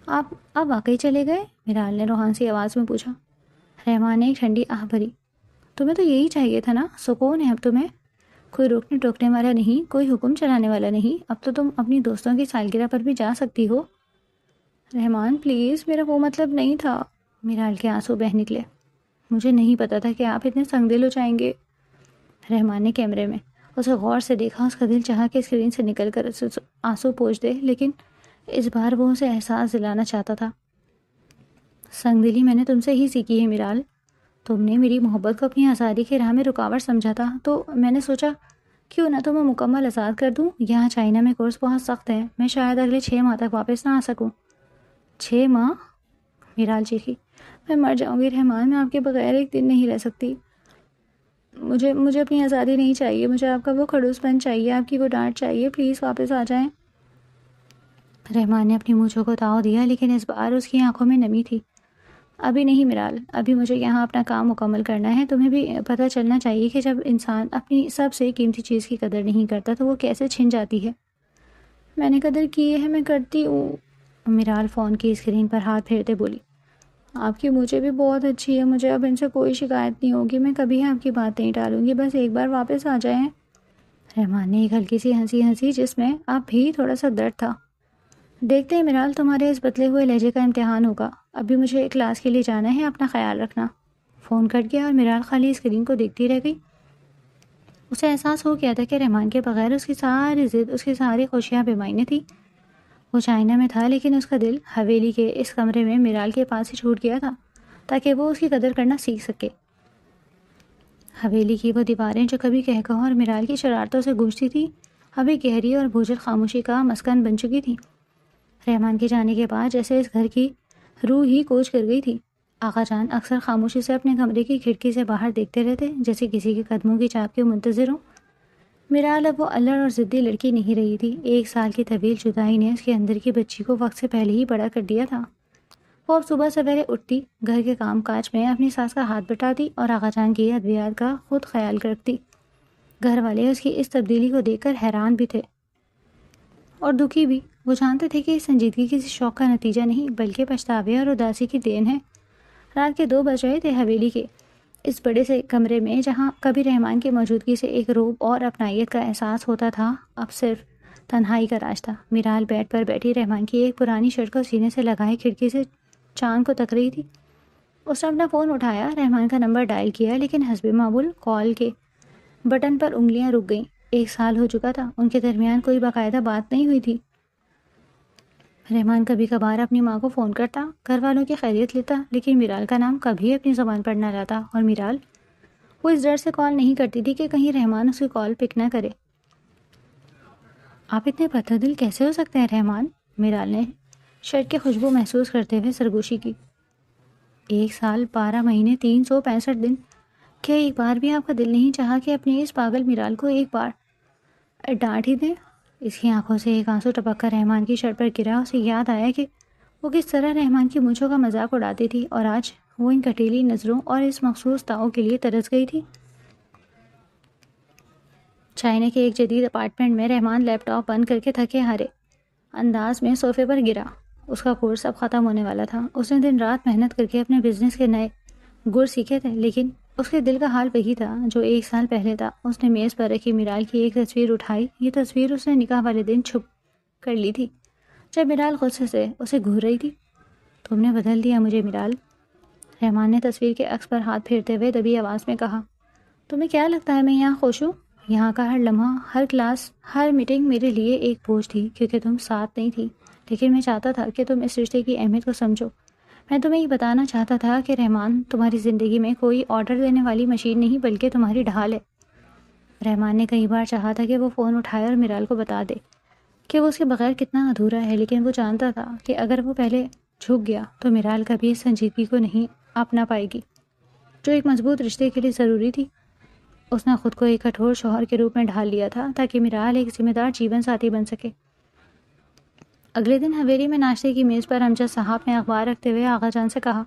آپ واقعی چلے گئے؟ میرال نے روحان سی آواز میں پوچھا۔ رحمان نے ایک ٹھنڈی آہ بھری۔ تمہیں تو یہی چاہیے تھا نا، سکون ہے اب تمہیں، کوئی روکنے ٹوکنے والا نہیں، کوئی حکم چلانے والا نہیں۔ اب تو تم اپنی دوستوں کی سالگرہ پر بھی جا سکتی ہو۔ رحمان پلیز، میرا وہ مطلب نہیں تھا۔ میرال کے آنسو بہہ نکلے۔ مجھے نہیں پتا تھا کہ آپ اتنے سنگ دل ہو جائیں گے۔ رحمان نے کیمرے میں اسے غور سے دیکھا۔ اس کا دل چاہا کہ اسکرین سے نکل کر اسے آنسو پوچھ دے، لیکن اس بار وہ اسے احساس دلانا چاہتا تھا۔ سنگ دلی میں نے تم سے ہی سیکھی ہے میرال۔ تم نے میری محبت کو اپنی آزادی کی راہ میں رکاوٹ سمجھا تھا تو میں نے سوچا کیوں نہ تمہیں مکمل آزاد کر دوں۔ یہاں چائنا میں کورس بہت سخت ہے، میں شاید اگلے 6 ماہ تک واپس نہ آ سکوں۔ 6 ماہ؟ میرال چیخی۔ میں مر جاؤں گی رحمان، میں آپ کے بغیر ایک دن نہیں رہ سکتی۔ مجھے اپنی آزادی نہیں چاہیے، مجھے آپ کا وہ کھڑوس پن چاہیے، آپ کی وہ ڈانٹ چاہیے، پلیز واپس آ جائیں۔ رحمان نے اپنی مونچھوں کو تاؤ دیا، لیکن اس بار اس کی آنکھوں میں نمی تھی۔ ابھی نہیں میرال، ابھی مجھے یہاں اپنا کام مکمل کرنا ہے۔ تمہیں بھی پتہ چلنا چاہیے کہ جب انسان اپنی سب سے قیمتی چیز کی قدر نہیں کرتا تو وہ کیسے چھن جاتی ہے۔ میں نے قدر کی ہے، میں کرتی ہوں۔ میرال فون کی اسکرین پر ہاتھ پھیرتے بولی۔ آپ کی مجھے بھی بہت اچھی ہے، مجھے اب ان سے کوئی شکایت نہیں ہوگی، میں کبھی آپ کی بات نہیں ٹالوں گی، بس ایک بار واپس آ جائیں۔ رحمان نے ایک ہلکی سی ہنسی جس میں اب بھی تھوڑا سا درد تھا۔ دیکھتے ہیں میرال، تمہارے اس بدلے ہوئے لہجے کا امتحان ہوگا۔ ابھی مجھے کلاس کے لیے جانا ہے، اپنا خیال رکھنا۔ فون کٹ گیا اور میرال خالی اسکرین کو دیکھتی رہ گئی۔ اسے احساس ہو گیا تھا کہ رحمان کے بغیر اس کی ساری ضد، اس کی ساری خوشیاں بے معنی تھی۔ وہ چائنا میں تھا لیکن اس کا دل حویلی کے اس کمرے میں میرال کے پاس ہی چھوٹ گیا تھا تاکہ وہ اس کی قدر کرنا سیکھ سکے۔ حویلی کی وہ دیواریں جو کبھی کہکہوں اور میرال کی شرارتوں سے گونجتی تھی ابھی گہری اور بوجھل خاموشی کا مسکن بن چکی تھی۔ رحمان کے جانے کے بعد جیسے اس گھر کی روح ہی کوچ کر گئی تھی۔ آقا جان اکثر خاموشی سے اپنے کمرے کی کھڑکی سے باہر دیکھتے رہتے جیسے کسی کے قدموں کی چاپ کے منتظر ہوں۔ میرال اب وہ الڑ اور ضدی لڑکی نہیں رہی تھی۔ 1 سال کی طویل جدائی نے اس کے اندر کی بچی کو وقت سے پہلے ہی بڑا کر دیا تھا۔ وہ اب صبح سویرے اٹھتی، گھر کے کام کاج میں اپنی ساس کا ہاتھ بٹاتی اور آقا جان کی ادویات کا خود خیال رکھتی۔ گھر والے اس کی اس تبدیلی کو دیکھ کر حیران بھی تھے اور دکھی بھی۔ وہ جانتے تھے کہ اس سنجیدگی کسی شوق کا نتیجہ نہیں بلکہ پچھتاوے اور اداسی کی دین ہے۔ رات کے 2 بج رہے تھے۔ حویلی کے اس بڑے سے کمرے میں جہاں کبھی رحمان کی موجودگی سے ایک رعب اور اپنائیت کا احساس ہوتا تھا، اب صرف تنہائی کا راج تھا۔ میرال بیڈ پر بیٹھی رحمان کی ایک پرانی شرٹ کو سینے سے لگائے کھڑکی سے چاند کو تک رہی تھی۔ اس نے اپنا فون اٹھایا، رحمان کا نمبر ڈائل کیا، لیکن حسب معمول کال کے بٹن پر انگلیاں رک گئیں۔ 1 سال ہو چکا تھا، ان کے درمیان کوئی باقاعدہ بات نہیں ہوئی تھی۔ رحمان کبھی کبھار اپنی ماں کو فون کرتا، گھر والوں کی خیریت لیتا، لیکن میرال کا نام کبھی اپنی زبان پر نہ لاتا۔ اور میرال، وہ اس ڈر سے کال نہیں کرتی تھی کہ کہیں رحمان اس کی کال پک نہ کرے۔ آپ اتنے پتھر دل کیسے ہو سکتے ہیں رحمان؟ میرال نے شرٹ کی خوشبو محسوس کرتے ہوئے سرگوشی کی۔ 1 سال 12 مہینے 365 دن، کیا ایک بار بھی آپ کا دل نہیں چاہا کہ اپنی اس پاگل میرال کو ایک بار ڈانٹ ہی دیں؟ اس کی آنکھوں سے ایک آنسو ٹپک کر رحمان کی شرٹ پر گرا۔ اسے یاد آیا کہ وہ کس طرح رحمان کی مونچھوں کا مذاق اڑاتی تھی اور آج وہ ان کٹیلی نظروں اور اس مخصوص تاؤ کے لیے ترس گئی تھی۔ چائنا کے ایک جدید اپارٹمنٹ میں رحمان لیپ ٹاپ بند کر کے تھکے ہارے انداز میں صوفے پر گرا۔ اس کا کورس اب ختم ہونے والا تھا۔ اس نے دن رات محنت کر کے اپنے بزنس کے نئے گر سیکھے تھے، لیکن اس کے دل کا حال وہی تھا جو 1 سال پہلے تھا۔ اس نے میز پر رکھی میرال کی ایک تصویر اٹھائی۔ یہ تصویر اس نے نکاح والے دن چھپ کر لی تھی جب میرال غصے سے اسے گھور رہی تھی۔ تم نے بدل دیا مجھے میرال، رحمان نے تصویر کے عکس پر ہاتھ پھیرتے ہوئے دبی آواز میں کہا۔ تمہیں کیا لگتا ہے میں یہاں خوش ہوں؟ یہاں کا ہر لمحہ، ہر کلاس، ہر میٹنگ میرے لیے ایک بوجھ تھی کیونکہ تم ساتھ نہیں تھی، لیکن میں چاہتا تھا کہ تم اس رشتے کی اہمیت کو سمجھو۔ میں تمہیں یہ بتانا چاہتا تھا کہ رحمان تمہاری زندگی میں کوئی آرڈر دینے والی مشین نہیں بلکہ تمہاری ڈھال ہے۔ رحمان نے کئی بار چاہا تھا کہ وہ فون اٹھائے اور میرال کو بتا دے کہ وہ اس کے بغیر کتنا ادھورا ہے، لیکن وہ جانتا تھا کہ اگر وہ پہلے جھک گیا تو میرال کبھی اس سنجیدگی کو نہیں اپنا پائے گی جو ایک مضبوط رشتے کے لیے ضروری تھی۔ اس نے خود کو ایک کٹھور شوہر کے روپ میں ڈھال لیا تھا تاکہ میرال ایک ذمہ دار جیون ساتھی بن سکے۔ اگلے دن حویلی میں ناشتے کی میز پر امجد صاحب نے اخبار رکھتے ہوئے آغا جان سے کہا،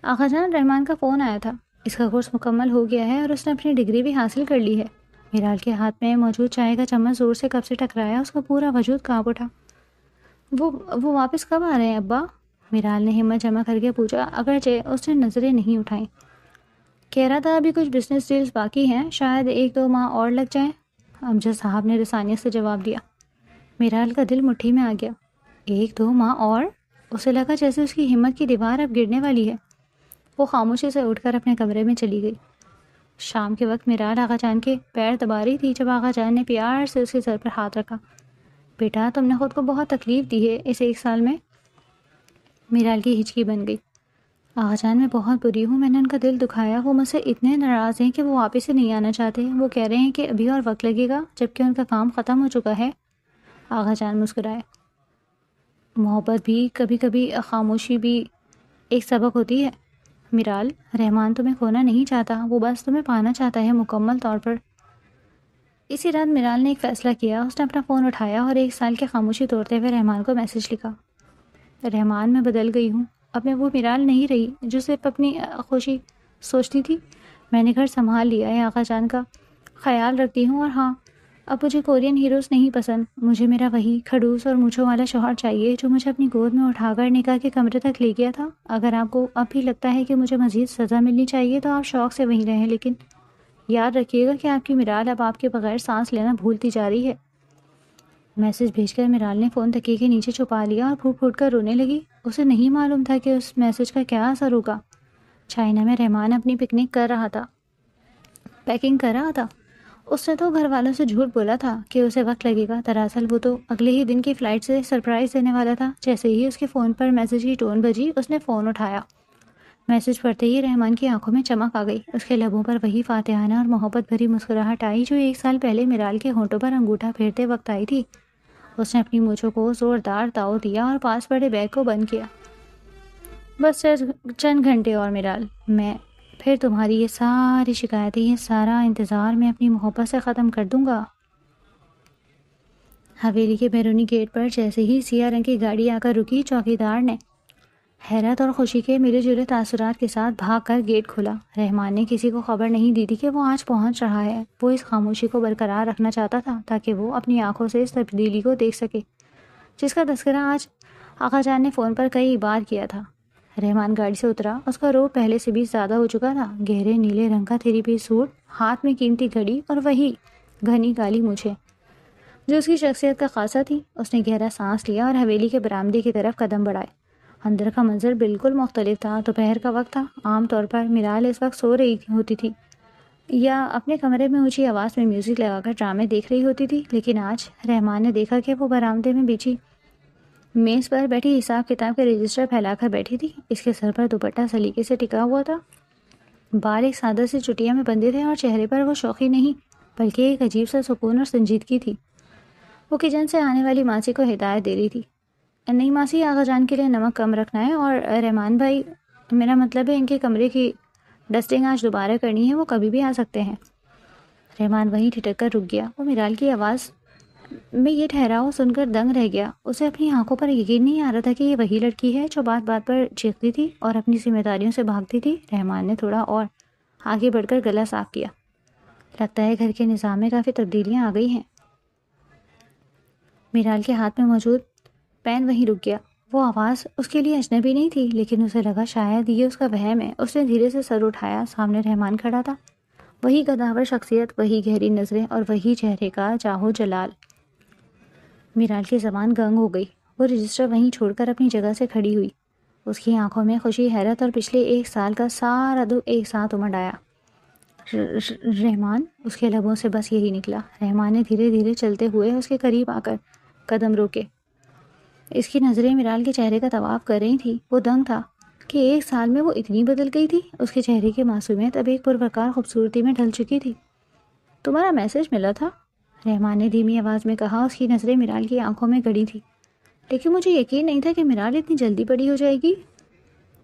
آغا جان رحمان کا فون آیا تھا، اس کا کورس مکمل ہو گیا ہے اور اس نے اپنی ڈگری بھی حاصل کر لی ہے۔ میرال کے ہاتھ میں موجود چائے کا چمچ زور سے کپ سے ٹکرایا، اس کا پورا وجود کانپ اٹھا۔ وہ واپس کب آ رہے ہیں ابا؟ میرال نے ہمت جمع کر کے پوچھا، اگرچہ اس نے نظریں نہیں اٹھائیں۔ کہہ رہا تھا ابھی کچھ بزنس ڈیلز باقی ہیں، شاید 1-2 ماہ اور لگ جائیں، امجد صاحب نے رسانیت سے جواب دیا۔ میرال کا دل مٹھی میں آ گیا۔ 1-2 ماہ اور؟ اسے لگا جیسے اس کی ہمت کی دیوار اب گرنے والی ہے۔ وہ خاموشی سے اٹھ کر اپنے کمرے میں چلی گئی۔ شام کے وقت میرال آغا جان کے پیر دبا رہی تھی جب آغا جان نے پیار سے اس کے سر پر ہاتھ رکھا۔ بیٹا تم نے خود کو بہت تکلیف دی ہے اس 1 سال میں۔ میرال کی ہچکی بن گئی۔ آغا جان میں بہت بری ہوں، میں نے ان کا دل دکھایا، وہ مجھ سے اتنے ناراض ہیں کہ وہ واپس ہی نہیں آنا چاہتے۔ وہ کہہ رہے ہیں کہ ابھی اور وقت لگے گا جبکہ ان کا کام ختم ہو چکا ہے۔ آغا جان مسکرائے۔ محبت بھی کبھی کبھی خاموشی بھی ایک سبق ہوتی ہے میرال، رحمان تمہیں کھونا نہیں چاہتا، وہ بس تمہیں پانا چاہتا ہے مکمل طور پر۔ اسی رات میرال نے ایک فیصلہ کیا۔ اس نے اپنا فون اٹھایا اور 1 سال کی خاموشی توڑتے ہوئے رحمان کو میسج لکھا۔ رحمان میں بدل گئی ہوں، اب میں وہ میرال نہیں رہی جو صرف اپنی خوشی سوچتی تھی۔ میں نے گھر سنبھال لیا ہے، آغا جان کا خیال رکھتی ہوں، اور ہاں اب مجھے کورین ہیروز نہیں پسند، مجھے میرا وہی کھڑوس اور مونچھوں والا شوہر چاہیے جو مجھے اپنی گود میں اٹھا کر نکاح کے کمرے تک لے گیا تھا۔ اگر آپ کو اب بھی لگتا ہے کہ مجھے مزید سزا ملنی چاہیے تو آپ شوق سے وہیں رہیں، لیکن یاد رکھیے گا کہ آپ کی میرال اب آپ کے بغیر سانس لینا بھولتی جا رہی ہے۔ میسج بھیج کر میرال نے فون تکیے کے نیچے چھپا لیا اور پھوٹ پھوٹ کر رونے لگی۔ اسے نہیں معلوم تھا کہ اس میسج کا کیا اثر ہوگا۔ چائنا میں رحمان اپنی پیکنگ کر رہا تھا۔ اس نے تو گھر والوں سے جھوٹ بولا تھا کہ اسے وقت لگے گا، دراصل وہ تو اگلے ہی دن کی فلائٹ سے سرپرائز دینے والا تھا۔ جیسے ہی اس کے فون پر میسج کی ٹون بجی، اس نے فون اٹھایا۔ میسج پڑھتے ہی رحمان کی آنکھوں میں چمک آ گئی۔ اس کے لبوں پر وہی فاتحانہ اور محبت بھری مسکراہٹ آئی جو 1 سال پہلے میرال کے ہونٹوں پر انگوٹھا پھیرتے وقت آئی تھی۔ اس نے اپنی مونچھوں کو زوردار تاؤ دیا اور پاس پڑے بیگ کو بند کیا۔ بس چند گھنٹے اور میرال، میں پھر تمہاری یہ ساری شکایتیں، یہ سارا انتظار میں اپنی محبت سے ختم کر دوں گا۔ حویلی کے بیرونی گیٹ پر جیسے ہی سیاہ رنگ کی گاڑی آ کر رکی، چوکیدار نے حیرت اور خوشی کے ملے جلے تاثرات کے ساتھ بھاگ کر گیٹ کھولا۔ رحمان نے کسی کو خبر نہیں دی تھی کہ وہ آج پہنچ رہا ہے۔ وہ اس خاموشی کو برقرار رکھنا چاہتا تھا تاکہ وہ اپنی آنکھوں سے اس تبدیلی کو دیکھ سکے جس کا تذکرہ آج آقا جان نے فون پر کئی بار کیا تھا۔ رحمان گاڑی سے اترا۔ اس کا روب پہلے سے بھی زیادہ ہو چکا تھا۔ گہرے نیلے رنگ کا 3 پیس سوٹ، ہاتھ میں قیمتی گھڑی اور وہی گھنی کالی مونچھیں جو اس کی شخصیت کا خاصہ تھی۔ اس نے گہرا سانس لیا اور حویلی کے برآمدے کی طرف قدم بڑھائے۔ اندر کا منظر بالکل مختلف تھا۔ دوپہر کا وقت تھا۔ عام طور پر میرال اس وقت سو رہی ہوتی تھی یا اپنے کمرے میں اونچی آواز میں میوزک لگا کر ڈرامے دیکھ رہی ہوتی تھی، لیکن آج رحمان نے دیکھا کہ وہ برآمدے میں بچھی میز پر بیٹھی حساب کتاب کے رجسٹر پھیلا کر بیٹھی تھی۔ اس کے سر پر دوپٹہ سلیقے سے ٹکا ہوا تھا، بال ایک سادہ سی چٹیا میں بندھے تھے اور چہرے پر وہ شوخی نہیں بلکہ ایک عجیب سا سکون اور سنجیدگی تھی۔ وہ کچن سے آنے والی ماسی کو ہدایت دے رہی تھی، نہیں ماسی، آغا جان کے لیے نمک کم رکھنا ہے، اور رحمان بھائی، میرا مطلب ہے ان کے کمرے کی ڈسٹنگ آج دوبارہ کرنی ہے، وہ کبھی بھی آ سکتے ہیں۔ رحمان وہیں ٹھٹک کر رک گیا۔ وہ میرال کی آواز میں یہ ٹھہراؤ سن کر دنگ رہ گیا۔ اسے اپنی آنکھوں پر یقین نہیں آ رہا تھا کہ یہ وہی لڑکی ہے جو بات بات پر چیختی تھی اور اپنی ذمہ داریوں سے بھاگتی تھی۔ رحمان نے تھوڑا اور آگے بڑھ کر گلا صاف کیا۔ لگتا ہے گھر کے نظام میں کافی تبدیلیاں آ گئی ہیں۔ میرال کے ہاتھ میں موجود پین وہیں رک گیا۔ وہ آواز اس کے لیے اجنبی نہیں تھی، لیکن اسے لگا شاید یہ اس کا وہم ہے۔ اس نے دھیرے سے سر اٹھایا۔ سامنے رحمان کھڑا تھا، وہی گداور شخصیت، وہی گہری نظریں اور وہی چہرے کا جاہو جلال۔ میرال کی زبان گنگ ہو گئی۔ وہ رجسٹر وہیں چھوڑ کر اپنی جگہ سے کھڑی ہوئی۔ اس کی آنکھوں میں خوشی، حیرت اور پچھلے 1 سال کا سارا دکھ ایک ساتھ امڈ آیا۔ رحمان، اس کے لبوں سے بس یہی نکلا۔ رحمان نے دھیرے دھیرے چلتے ہوئے اس کے قریب آ کر قدم روکے۔ اس کی نظریں میرال کے چہرے کا طواف کر رہی تھیں۔ وہ دنگ تھا کہ 1 سال میں وہ اتنی بدل گئی تھی۔ اس کے چہرے کی معصومیت اب ایک پروقار خوبصورتی میں ڈھل چکی تھی۔ تمہارا میسج ملا تھا؟ رحمان نے دھیمی آواز میں کہا۔ اس کی نظریں میرال کی آنکھوں میں گڑی تھی، لیکن مجھے یقین نہیں تھا کہ میرال اتنی جلدی بڑی ہو جائے گی۔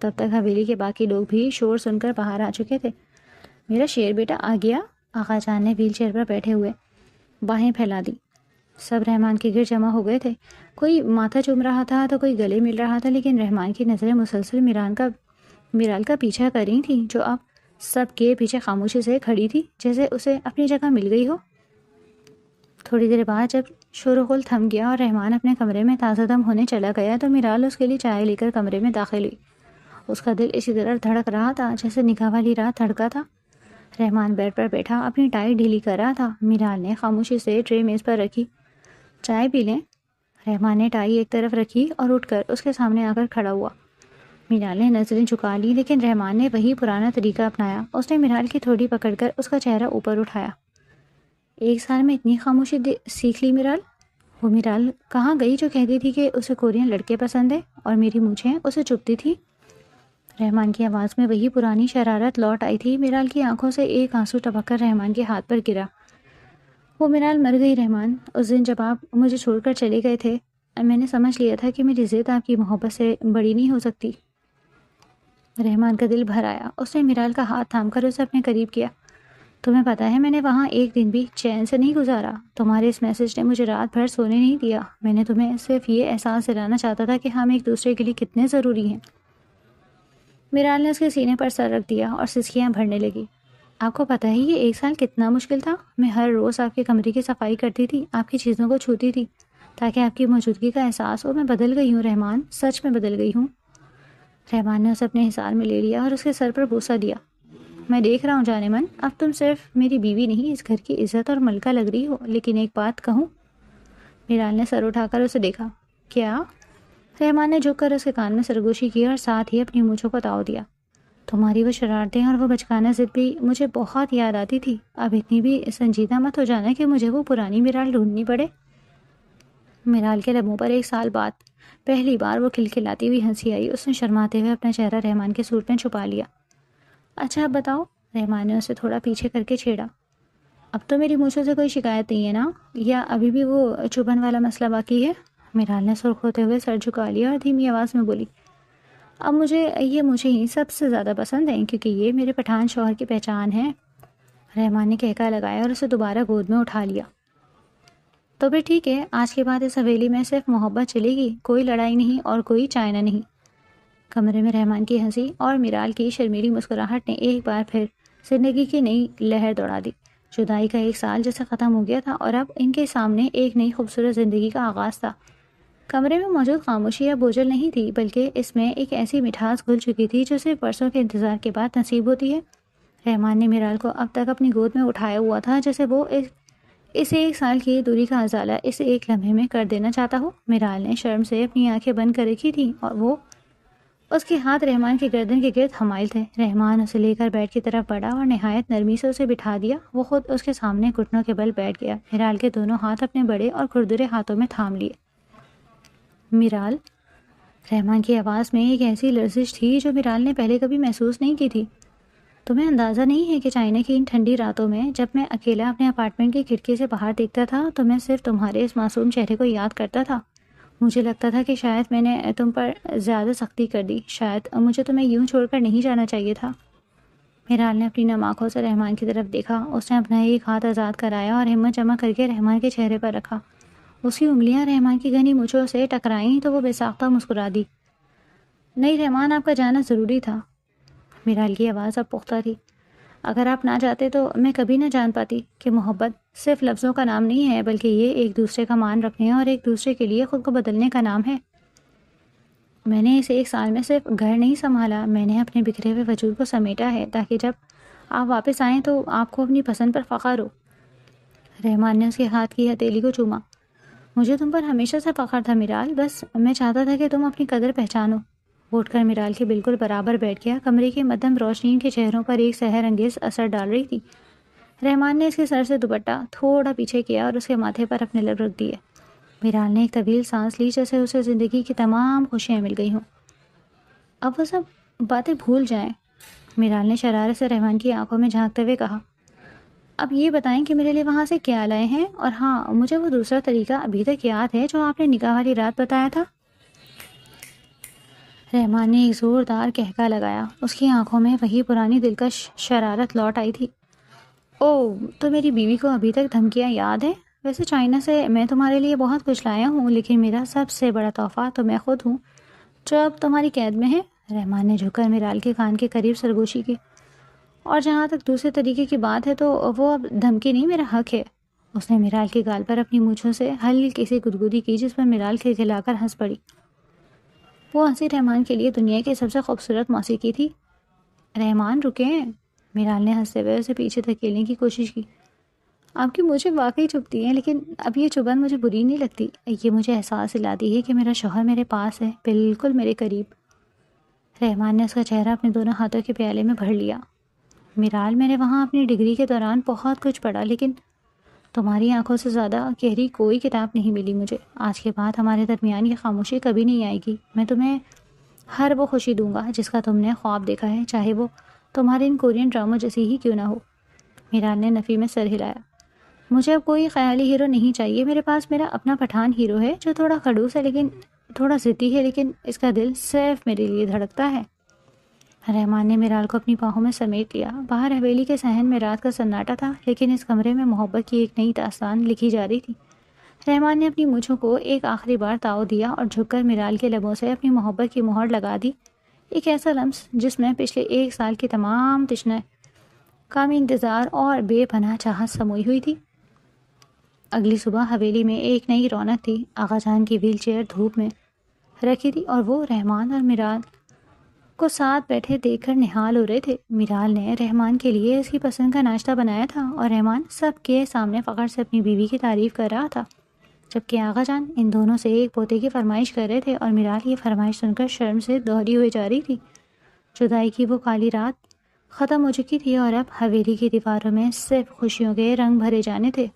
تب تک حویلی کے باقی لوگ بھی شور سن کر باہر آ چکے تھے۔ میرا شیر بیٹا آ گیا، آقا جان نے ویل چیئر پر بیٹھے ہوئے باہیں پھیلا دی۔ سب رحمان کے گرد جمع ہو گئے تھے۔ کوئی ماتھا چوم رہا تھا تو کوئی گلے مل رہا تھا، لیکن رحمان کی نظریں مسلسل میرال کا پیچھا کر رہی تھیں، جو اب سب کے پیچھے خاموشی سے کھڑی تھی، جیسے اسے اپنی جگہ مل گئی ہو۔ تھوڑی دیر بعد جب شور و غل تھم گیا اور رحمان اپنے کمرے میں تازہ دم ہونے چلا گیا تو میرال اس کے لیے چائے لے کر کمرے میں داخل ہوئی۔ اس کا دل اسی طرح دھڑک رہا تھا جیسے نکاح والی رات دھڑکا تھا۔ رحمان بیڈ پر بیٹھا اپنی ٹائی ڈھیلی کر رہا تھا۔ میرال نے خاموشی سے ٹرے میز پر رکھی۔ چائے پی لیں؟ رحمان نے ٹائی ایک طرف رکھی اور اٹھ کر اس کے سامنے آ کر کھڑا ہوا۔ میرال نے نظریں جھکا لی، لیکن رحمان نے وہی پرانا طریقہ اپنایا۔ اس نے میرال کی تھوڑی پکڑ کر اس کا چہرہ اوپر اٹھایا۔ 1 سال میں اتنی خاموشی سیکھ لی میرال؟ وہ میرال کہاں گئی جو کہتی تھی کہ اسے کورین لڑکے پسند ہے اور میری مونچھیں اسے چبھتی تھی؟ رحمان کی آواز میں وہی پرانی شرارت لوٹ آئی تھی۔ میرال کی آنکھوں سے ایک آنسو ٹپک کر رحمان کے ہاتھ پر گرا۔ وہ میرال مر گئی رحمان۔ اس دن جب آپ مجھے چھوڑ کر چلے گئے تھے، میں نے سمجھ لیا تھا کہ میری ضد آپ کی محبت سے بڑی نہیں ہو سکتی۔ رحمان کا دل بھر آیا۔ اس نے میرال کا ہاتھ تھام کر اسے اپنے قریب کیا۔ تمہیں پتہ ہے میں نے وہاں 1 دن بھی چین سے نہیں گزارا۔ تمہارے اس میسج نے مجھے رات بھر سونے نہیں دیا۔ میں نے تمہیں صرف یہ احساس دلانا چاہتا تھا کہ ہم ایک دوسرے کے لیے کتنے ضروری ہیں۔ میرال نے اس کے سینے پر سر رکھ دیا اور سسکیاں بھرنے لگی۔ آپ کو پتہ ہے یہ 1 سال کتنا مشکل تھا؟ میں ہر روز آپ کے کمرے کی صفائی کرتی تھی، آپ کی چیزوں کو چھوتی تھی تاکہ آپ کی موجودگی کا احساس ہو۔ میں بدل گئی ہوں رحمان، سچ میں بدل گئی ہوں۔ رحمان نے اسے اپنے حصار میں لے لیا اور اس کے سر پر بوسہ دیا۔ میں دیکھ رہا ہوں جانے من، اب تم صرف میری بیوی نہیں، اس گھر کی عزت اور ملکہ لگ رہی ہو۔ لیکن ایک بات کہوں؟ میرال نے سر اٹھا کر اسے دیکھا۔ کیا؟ رحمان نے جھک کر اس کے کان میں سرگوشی کی اور ساتھ ہی اپنی مونچھوں کو تاؤ دیا۔ تمہاری وہ شرارتیں اور وہ بچکانہ ضد بھی مجھے بہت یاد آتی تھی۔ اب اتنی بھی سنجیدہ مت ہو جانا کہ مجھے وہ پرانی میرال ڈھونڈنی پڑے۔ میرال کے لبوں پر 1 سال بعد پہلی بار وہ کھلکھلاتی ہوئی ہنسی آئی۔ اس نے شرماتے ہوئے اپنا چہرہ رحمان کے سوٹ میں چھپا لیا۔ اچھا اب بتاؤ، رحمان نے اسے تھوڑا پیچھے کر کے چھیڑا۔ اب تو میری مونچھوں سے کوئی شکایت نہیں ہے نا؟ یا ابھی بھی وہ چبھن والا مسئلہ باقی ہے؟ میرال نے سرخ ہوتے ہوئے سر جھکا لیا اور دھیمی آواز میں بولی، اب مجھے یہ مجھے ہی سب سے زیادہ پسند ہیں کیونکہ یہ میرے پٹھان شوہر کی پہچان ہے۔ رحمان نے کہکا لگایا اور اسے دوبارہ گود میں اٹھا لیا۔ تو پھر ٹھیک ہے، آج کے بعد اس حویلی میں صرف محبت چلے گی، کوئی لڑائی نہیں اور کوئی چائنا نہیں۔ کمرے میں رحمان کی ہنسی اور میرال کی شرمیلی مسکراہٹ نے ایک بار پھر زندگی کی نئی لہر دوڑا دی۔ جدائی کا ایک سال جیسے ختم ہو گیا تھا اور اب ان کے سامنے ایک نئی خوبصورت زندگی کا آغاز تھا۔ کمرے میں موجود خاموشی یا بوجھل نہیں تھی، بلکہ اس میں ایک ایسی مٹھاس گھل چکی تھی جو صرف برسوں کے انتظار کے بعد نصیب ہوتی ہے۔ رحمان نے میرال کو اب تک اپنی گود میں اٹھایا ہوا تھا جیسے وہ اس ایک سال کی دوری کا ازالہ اس ایک لمحے میں کر دینا چاہتا ہو۔ میرال نے شرم سے اپنی آنکھیں بند کر رکھی تھیں اور وہ اس کے ہاتھ رحمان کی گردن کے گرد حمائل تھے۔ رحمان اسے لے کر بیڈ کی طرف بڑھا اور نہایت نرمی سے اسے بٹھا دیا۔ وہ خود اس کے سامنے گھٹنوں کے بل بیٹھ گیا، میرال کے دونوں ہاتھ اپنے بڑے اور کھردرے ہاتھوں میں تھام لیے۔ میرال، رحمان کی آواز میں ایک ایسی لرزش تھی جو میرال نے پہلے کبھی محسوس نہیں کی تھی۔ تمہیں اندازہ نہیں ہے کہ چائنا کی ان ٹھنڈی راتوں میں جب میں اکیلا اپنے اپارٹمنٹ کی کھڑکی سے باہر دیکھتا تھا تو میں صرف تمہارے اس معصوم چہرے کو یاد کرتا تھا۔ مجھے لگتا تھا کہ شاید میں نے تم پر زیادہ سختی کر دی، شاید مجھے تمہیں یوں چھوڑ کر نہیں جانا چاہیے تھا۔ میرال نے اپنی نم آنکھوں سے رحمان کی طرف دیکھا۔ اس نے اپنا ایک ہاتھ آزاد کرایا اور ہمت جمع کر کے رحمان کے چہرے پر رکھا۔ اس کی انگلیاں رحمان کی گھنی مونچھوں سے ٹکرائیں تو وہ بے ساختہ مسکرا دی۔ نہیں رحمان، آپ کا جانا ضروری تھا۔ میرال کی آواز اب پختہ تھی۔ اگر آپ نہ جاتے تو میں کبھی نہ جان پاتی کہ محبت صرف لفظوں کا نام نہیں ہے، بلکہ یہ ایک دوسرے کا مان رکھنے اور ایک دوسرے کے لیے خود کو بدلنے کا نام ہے۔ میں نے اس ایک سال میں صرف گھر نہیں سنبھالا، میں نے اپنے بکھرے ہوئے وجود کو سمیٹا ہے تاکہ جب آپ واپس آئیں تو آپ کو اپنی پسند پر فخر ہو۔ رحمان نے اس کے ہاتھ کی ہتھیلی کو چوما۔ مجھے تم پر ہمیشہ سے فخر تھا میرال، بس میں چاہتا تھا کہ تم اپنی قدر پہچانو۔ وہ اٹھ کر میرال کے بالکل برابر بیٹھ گیا۔ کمرے کی مدھم روشنی کے چہروں پر ایک سحر انگیز اثر ڈال رہی تھی۔ رحمان نے اس کے سر سے دوپٹہ تھوڑا پیچھے کیا اور اس کے ماتھے پر اپنے لب رکھ دیے۔ میرال نے ایک طویل سانس لی جیسے اسے زندگی کی تمام خوشیاں مل گئی ہوں۔ اب وہ سب باتیں بھول جائیں، میرال نے شرارت سے رحمان کی آنکھوں میں جھانکتے ہوئے کہا۔ اب یہ بتائیں کہ میرے لیے وہاں سے کیا لائے ہیں، اور ہاں، مجھے وہ دوسرا طریقہ ابھی تک یاد ہے جو آپ نے نکاح والی رات بتایا تھا۔ رحمان نے ایک زوردار کہکا لگایا۔ اس کی آنکھوں میں وہی پرانی دلکش شرارت لوٹ آئی تھی۔ اوہ، تو میری بیوی کو ابھی تک دھمکیاں یاد ہیں؟ ویسے چائنا سے میں تمہارے لیے بہت کچھ لایا ہوں، لیکن میرا سب سے بڑا تحفہ تو میں خود ہوں جو اب تمہاری قید میں ہے۔ رحمان نے جھک کر میرال کے کان کے قریب سرگوشی کی۔ اور جہاں تک دوسرے طریقے کی بات ہے تو وہ اب دھمکی نہیں، میرا حق ہے۔ اس نے میرال کے گال پر اپنی مونچھوں سے ہلکی سی گدگدی کی جس پر میرال کھلکھلا کر ہنس پڑی۔ وہ ہنسی رحمان کے لیے دنیا کی سب سے خوبصورت موسیقی تھی۔ رحمان رکیں، میرال نے ہنستے ہوئے اسے پیچھے دھکیلنے کی کوشش کی۔ آپ کی مجھے واقعی چبھتی ہیں، لیکن اب یہ چبھن مجھے بری نہیں لگتی۔ یہ مجھے احساس دلاتی ہے کہ میرا شوہر میرے پاس ہے، بالکل میرے قریب۔ رحمان نے اس کا چہرہ اپنے دونوں ہاتھوں کے پیالے میں بھر لیا۔ میرال، میں نے وہاں اپنی ڈگری کے دوران بہت کچھ پڑھا، لیکن تمہاری آنکھوں سے زیادہ گہری کوئی کتاب نہیں ملی مجھے۔ آج کے بعد ہمارے درمیان یہ خاموشی کبھی نہیں آئے گی۔ میں تمہیں ہر وہ خوشی دوں گا جس کا تم نے خواب دیکھا ہے، چاہے وہ تمہارے ان کورین ڈراموں جیسی ہی کیوں نہ ہو۔ میرال نے نفی میں سر ہلایا۔ مجھے اب کوئی خیالی ہیرو نہیں چاہیے، میرے پاس میرا اپنا پٹھان ہیرو ہے جو تھوڑا خڑوس ہے، لیکن تھوڑا ضدی ہے، لیکن اس کا دل صرف میرے لیے دھڑکتا ہے۔ رحمان نے میرال کو اپنی باہوں میں سمیٹ لیا۔ باہر حویلی کے صحن میں رات کا سناٹا تھا، لیکن اس کمرے میں محبت کی ایک نئی داستان لکھی جا رہی تھی۔ رحمان نے اپنی مونچھوں کو ایک آخری بار تاؤ دیا اور جھک کر میرال کے لبوں سے اپنی محبت کی مہر لگا دی، ایک ایسا لمس جس میں پچھلے ایک سال کی تمام تشنہ کامی انتظار اور بے پناہ چاہت سموئی ہوئی تھی۔ اگلی صبح حویلی میں ایک نئی رونق تھی۔ آغا جان کی ویل چیئر دھوپ میں رکھی تھی اور وہ رحمان اور میرال کو ساتھ بیٹھے دیکھ کر نہال ہو رہے تھے۔ میرال نے رحمان کے لیے اس کی پسند کا ناشتہ بنایا تھا اور رحمان سب کے سامنے فخر سے اپنی بیوی کی تعریف کر رہا تھا، جبکہ آغا جان ان دونوں سے ایک پوتے کی فرمائش کر رہے تھے اور میرال یہ فرمائش سن کر شرم سے دوہری ہوئی جا رہی تھی۔ جدائی کی وہ کالی رات ختم ہو چکی تھی اور اب حویلی کی دیواروں میں صرف خوشیوں کے رنگ بھرے جانے تھے۔